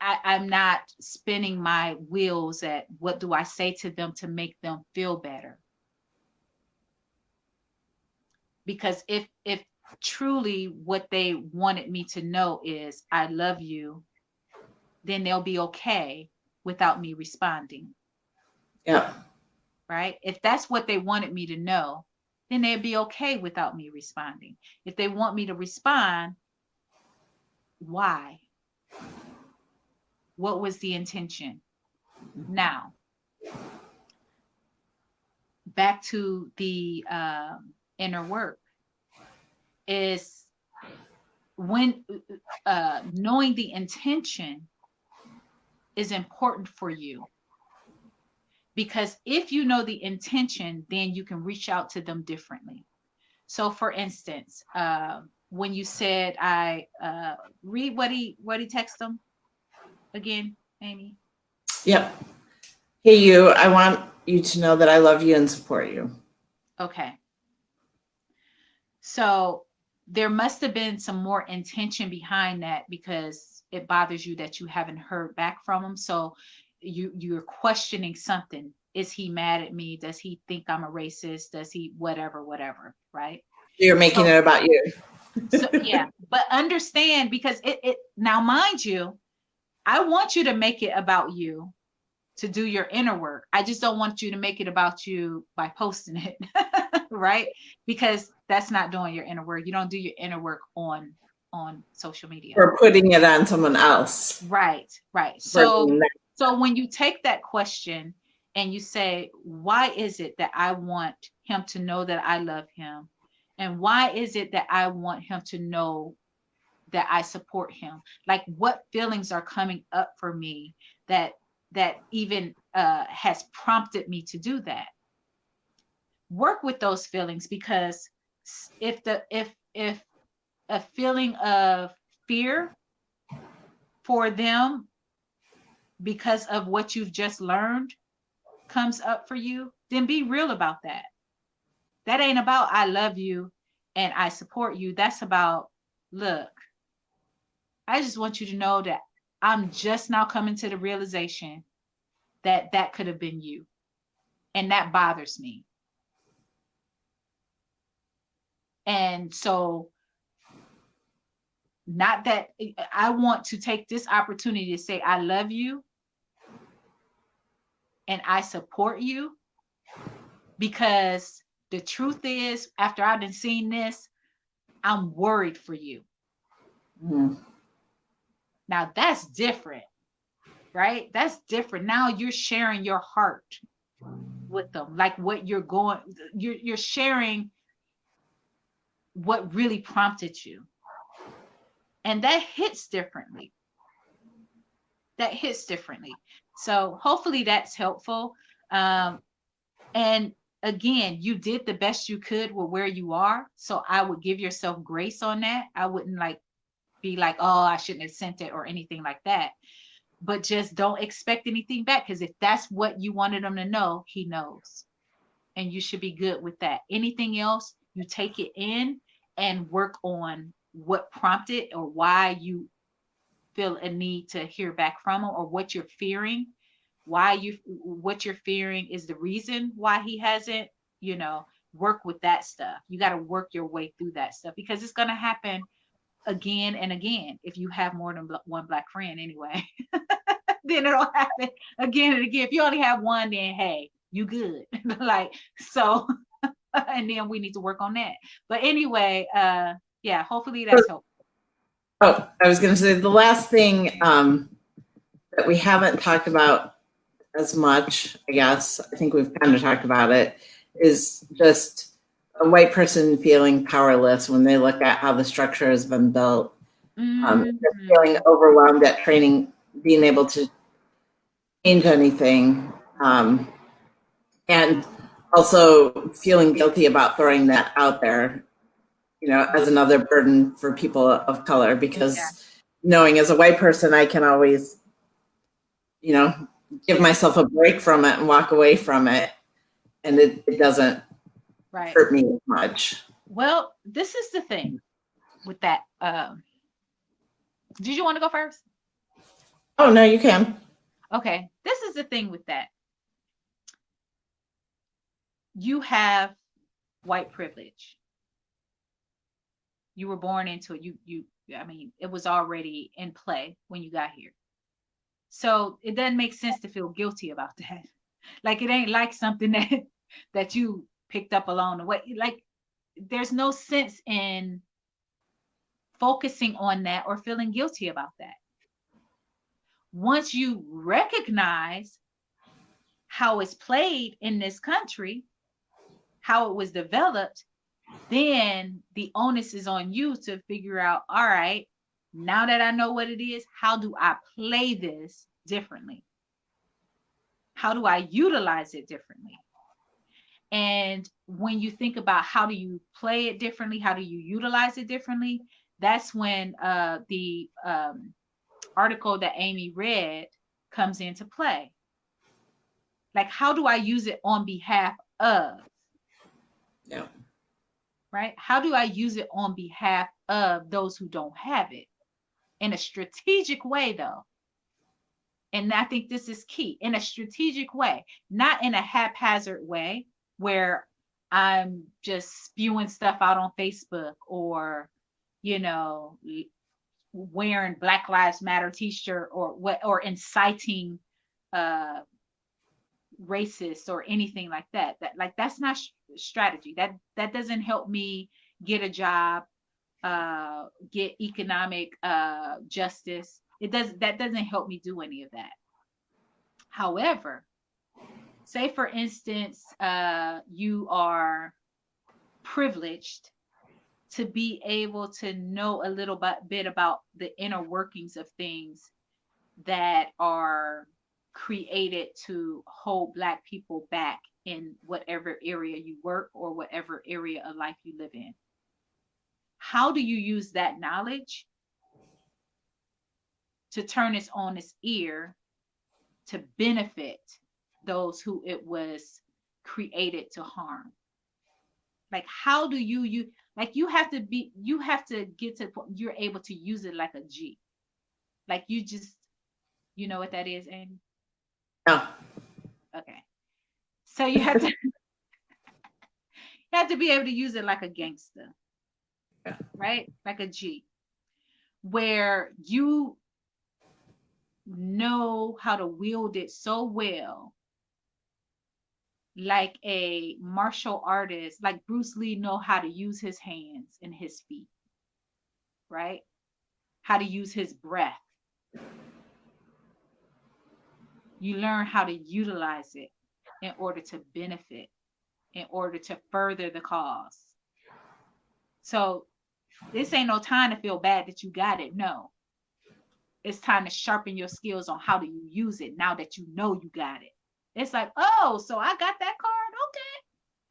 I'm not spinning my wheels at what do I say to them to make them feel better. Because if truly what they wanted me to know is I love you, then they'll be okay without me responding. Yeah. Right? If that's what they wanted me to know, then they'd be okay without me responding. If they want me to respond, why? What was the intention? Now, back to the inner work is when knowing the intention is important for you. Because if you know the intention, then you can reach out to them differently. So for instance, when you said I read what he texted them again, Amy. Yep. Hey, you, I want you to know that I love you and support you. Okay. So there must have been some more intention behind that because it bothers you that you haven't heard back from him. So you're questioning something. Is he mad at me? Does he think I'm a racist? Does he whatever, right? You're making it about you. So yeah, but understand, because it now, mind you, I want you to make it about you to do your inner work. I just don't want you to make it about you by posting it, right? Because that's not doing your inner work. You don't do your inner work on social media. Or putting it on someone else. Right. So when you take that question and you say, why is it that I want him to know that I love him? And why is it that I want him to know that I support him? Like, what feelings are coming up for me that even has prompted me to do that? Work with those feelings, because if a feeling of fear for them because of what you've just learned comes up for you, then be real about that. That ain't about I love you and I support you. That's about, look, I just want you to know that I'm just now coming to the realization that that could have been you. And that bothers me. And so, not that I want to take this opportunity to say, I love you and I support you, because the truth is, after I've been seeing this, I'm worried for you. Mm. Now that's different, right? That's different. Now you're sharing your heart with them, like what you're sharing what really prompted you. And that hits differently. So hopefully that's helpful. And again, you did the best you could with where you are. So I would give yourself grace on that. I wouldn't be like, oh, I shouldn't have sent it or anything like that. But just don't expect anything back, because if that's what you wanted him to know, he knows. And you should be good with that. Anything else, you take it in and work on what prompted or why you feel a need to hear back from him, or what you're fearing. What you're fearing is the reason why he hasn't, work with that stuff. You got to work your way through that stuff, because it's going to happen again and again. If you have more than one black friend anyway, then it'll happen again and again. If you only have one, then hey, you good. So and then we need to work on that. But anyway, yeah, hopefully that's helpful. Oh, I was going to say the last thing that we haven't talked about as much, I guess, I think we've kind of talked about it, is just a white person feeling powerless when they look at how the structure has been built. Feeling overwhelmed at training, being able to change anything, and also feeling guilty about throwing that out there, as another burden for people of color, because knowing as a white person, I can always, give myself a break from it and walk away from it. and it doesn't Right. hurt me as much. Well, this is the thing with that. Did you want to go first? Oh, no, you can. Okay. This is the thing with that. You have white privilege. You were born into it. I mean, it was already in play when you got here. So it doesn't make sense to feel guilty about that. Like it ain't like something that you picked up along the way. Like there's no sense in focusing on that or feeling guilty about that. Once you recognize how it's played in this country, how it was developed, then the onus is on you to figure out, all right, now that I know what it is, how do I play this differently? How do I utilize it differently? And when you think about how do you play it differently, how do you utilize it differently, that's when the article that Amy read comes into play. Like, how do I use it on behalf of? Yeah. Right? How do I use it on behalf of those who don't have it? In a strategic way, though. And I think this is key, in a strategic way, not in a haphazard way where I'm just spewing stuff out on Facebook or, you know, wearing Black Lives Matter t-shirt or inciting racist or anything like that. That's not strategy. That doesn't help me get a job, get economic justice. That doesn't help me do any of that. However, say for instance, you are privileged to be able to know a little bit about the inner workings of things that are created to hold Black people back in whatever area you work or whatever area of life you live in. How do you use that knowledge to turn it on its ear to benefit those who it was created to harm? Like, how do you you have to get to the point you're able to use it like a G. Like you know what that is, Amy? No. Okay. So you have to be able to use it like a gangster. Yeah. Right? Like a G. Where you know how to wield it so well, like a martial artist, like Bruce Lee know how to use his hands and his feet, right? How to use his breath. You learn how to utilize it in order to benefit, in order to further the cause. So this ain't no time to feel bad that you got it. No. It's time to sharpen your skills on how do you use it now that you know you got it. It's like, oh, so I got that card? Okay.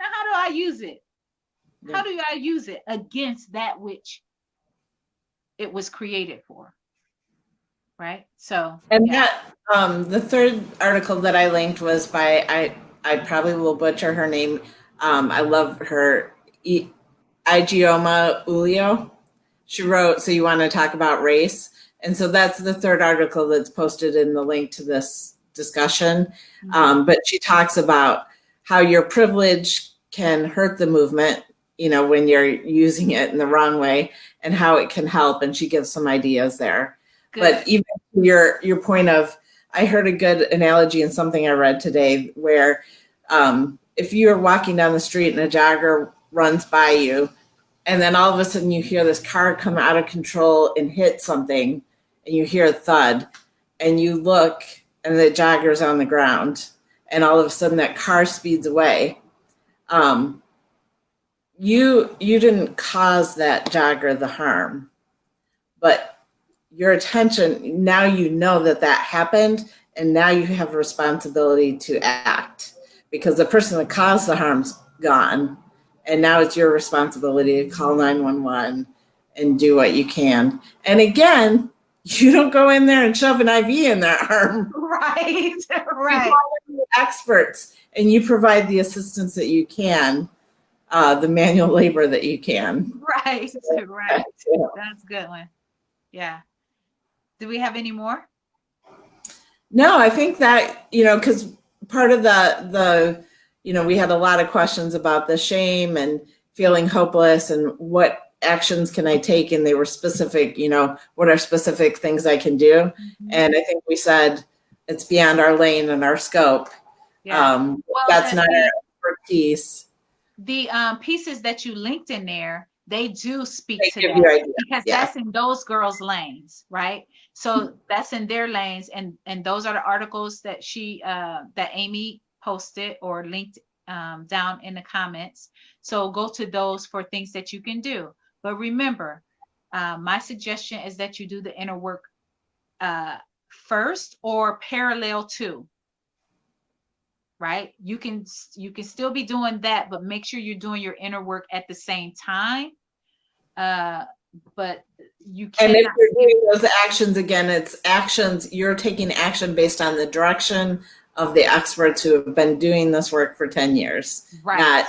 Now how do I use it? Yeah. How do I use it against that which it was created for? Right? So and yeah. That the third article that I linked was by I probably will butcher her name. I love her, Ijeoma Oluo. She wrote, "So you want to talk about race?" And so that's the third article that's posted in the link to this discussion. Mm-hmm. But she talks about how your privilege can hurt the movement, you know, when you're using it in the wrong way, and how it can help. And she gives some ideas there. Good. But even your point of, I heard a good analogy in something I read today where if you're walking down the street and a jogger runs by you, and then all of a sudden you hear this car come out of control and hit something, and you hear a thud, and you look, and the jogger's on the ground, and all of a sudden that car speeds away. You didn't cause that jogger the harm, but your attention, now you know that happened, and now you have a responsibility to act, because the person that caused the harm's gone, and now it's your responsibility to call 911 and do what you can. And again, you don't go in there and shove an IV in that arm. Right, right. experts, and you provide the assistance that you can, the manual labor that you can. Right, So, right. yeah. That's a good one. Yeah. Do we have any more? No, I think that, because part of we had a lot of questions about the shame and feeling hopeless and what actions can I take? And they were specific, what are specific things I can do? Mm-hmm. And I think we said it's beyond our lane and our scope. Yeah. Well, that's not our expertise. The pieces that you linked in there, they do speak They to give that you ideas. because Yeah. that's in those girls' lanes, right? So that's in their lanes, and those are the articles that that Amy posted or linked down in the comments. So go to those for things that you can do. But remember, my suggestion is that you do the inner work first or parallel to. Right? You can still be doing that, but make sure you're doing your inner work at the same time. But you cannot. And if you're doing those actions, again, it's actions, you're taking action based on the direction of the experts who have been doing this work for 10 years. Right.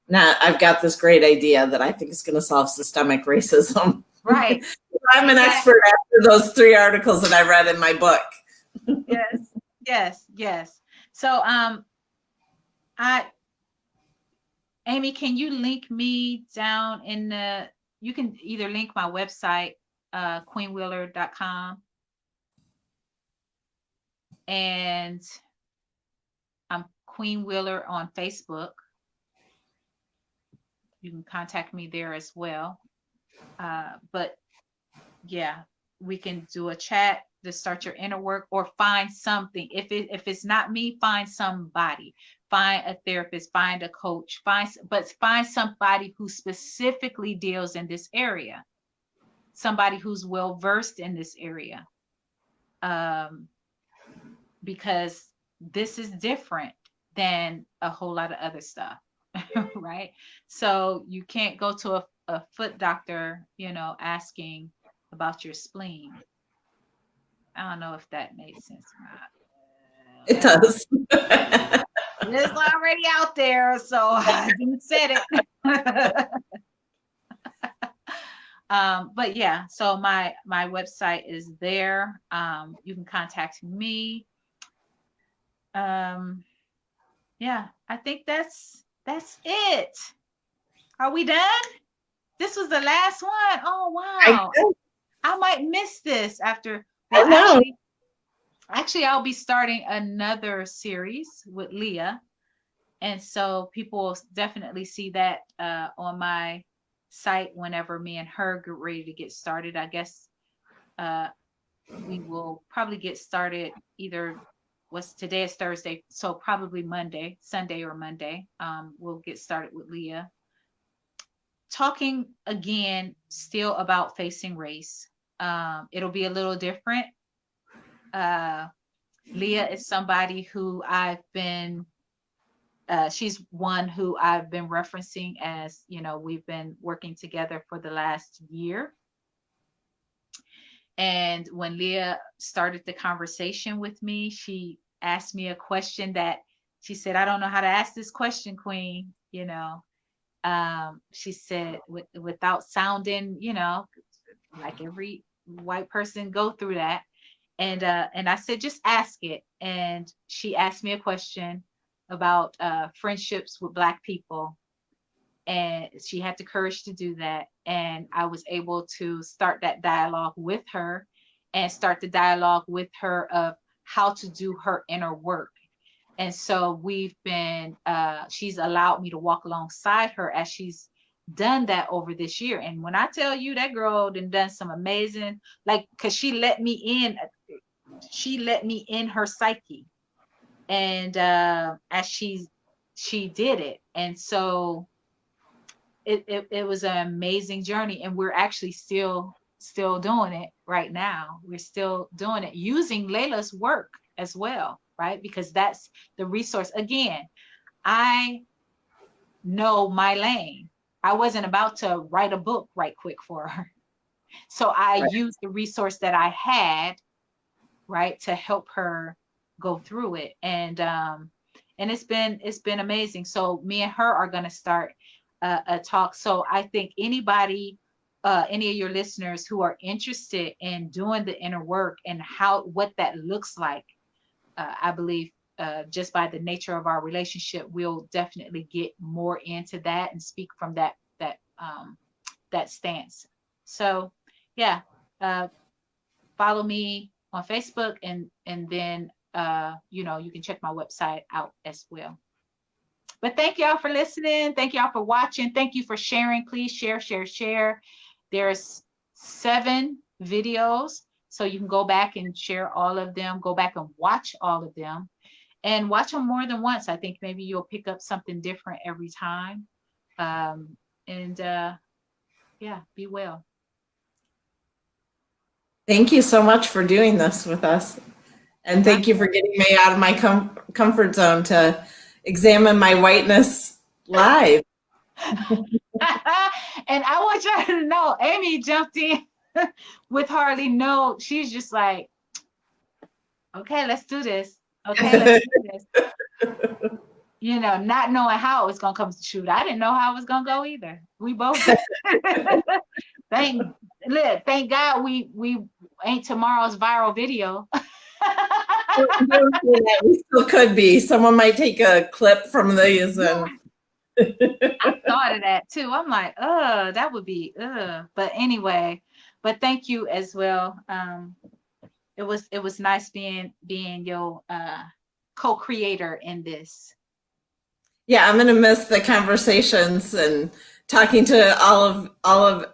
Not I've got this great idea that I think is going to solve systemic racism. Right. I'm an expert after those 3 articles that I read in my book. Yes. So Amy, can you link me down in you can either link my website, queenwheeler.com, and I'm Queen Wheeler on Facebook. You can contact me there as well. But yeah, we can do a chat to start your inner work, or find something. If it's not me, find somebody. Find a therapist, find a coach, find somebody who specifically deals in this area, somebody who's well versed in this area, because this is different than a whole lot of other stuff. Right? So you can't go to a foot doctor, asking about your spleen. I don't know if that made sense or not. It does. It's already out there, so I didn't say it. But yeah, so my website is there. You can contact me. Yeah, I think that's it. Are we done? This was the last one. Oh wow. I might miss this after. Well, I know. Actually, I'll be starting another series with Leah. And so people will definitely see that on my site whenever me and her get ready to get started. I guess we will probably get started today is Thursday, so probably Sunday or Monday. We'll get started with Leah. Talking again, still about facing race. It'll be a little different. Leah is somebody who she's one who I've been referencing as, we've been working together for the last year. And when Leah started the conversation with me, she asked me a question that she said, I don't know how to ask this question, Queen. She said, without sounding, like every white person go through that. And I said, just ask it. And she asked me a question about friendships with Black people. And she had the courage to do that. And I was able to start that dialogue with her, and start the dialogue with her of how to do her inner work. And so she's allowed me to walk alongside her as she's done that over this year. And when I tell you, that girl done some amazing, because she let me in her psyche. And as she did it. And so it was an amazing journey, and we're actually still doing it right now. We're still doing it using Layla's work as well, right? Because that's the resource. Again, I know my lane. I wasn't about to write a book right quick for her. So I used the resource that I had, right, to help her go through it. And it's been amazing. So me and her are going to start a talk. So I think anybody, any of your listeners who are interested in doing the inner work and what that looks like, I believe just by the nature of our relationship, we'll definitely get more into that and speak from that stance. So yeah, follow me on Facebook, and then you can check my website out as well. But thank y'all for listening. Thank y'all for watching. Thank you for sharing. Please share, share, share. There's 7 videos, so you can go back and share all of them. Go back and watch all of them, and watch them more than once. I think maybe you'll pick up something different every time. Yeah, be well. Thank you so much for doing this with us. And thank you for getting me out of my comfort zone to examine my whiteness live. And I want y'all to know, Amy jumped in with hardly no. She's just like, okay, let's do this. Okay, let's do this. Not knowing how it was gonna come to shoot. I didn't know how it was gonna go either. We both thank God we ain't tomorrow's viral video. We still could be. Someone might take a clip from these and I thought of that too. I'm like, that would be but anyway, but thank you as well. It was nice being your co-creator in this. Yeah, I'm gonna miss the conversations and talking to all of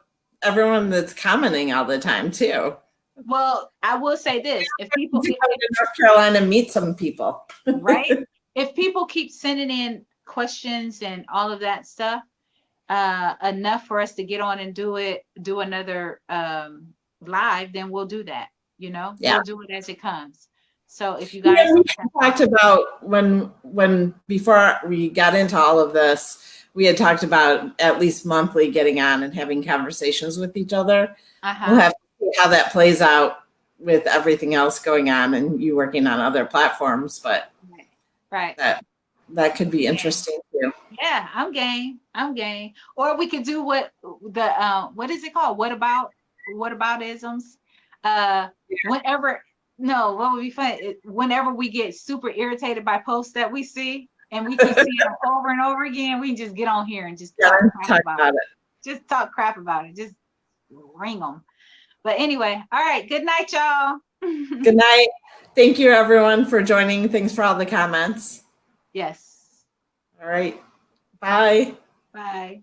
everyone that's commenting all the time too. Well, I will say this: if people come to North Carolina, meet some people, right? If people keep sending in questions and all of that stuff, enough for us to get on and do another live, then we'll do that. Yeah. We'll do it as it comes. So if you guys we talked about when before we got into all of this, we had talked about at least monthly getting on and having conversations with each other. We'll have to see how that plays out with everything else going on and you working on other platforms, but right. That could be interesting too. Yeah, I'm game. Or we could do what is it called? Whataboutisms? What would be fun? Whenever we get super irritated by posts that we see and we keep seeing them over and over again, we can just get on here and just talk crap about it. Just talk crap about it. Just ring them. But anyway, all right. Good night, y'all. Good night. Thank you, everyone, for joining. Thanks for all the comments. Yes. All right. Bye. Bye.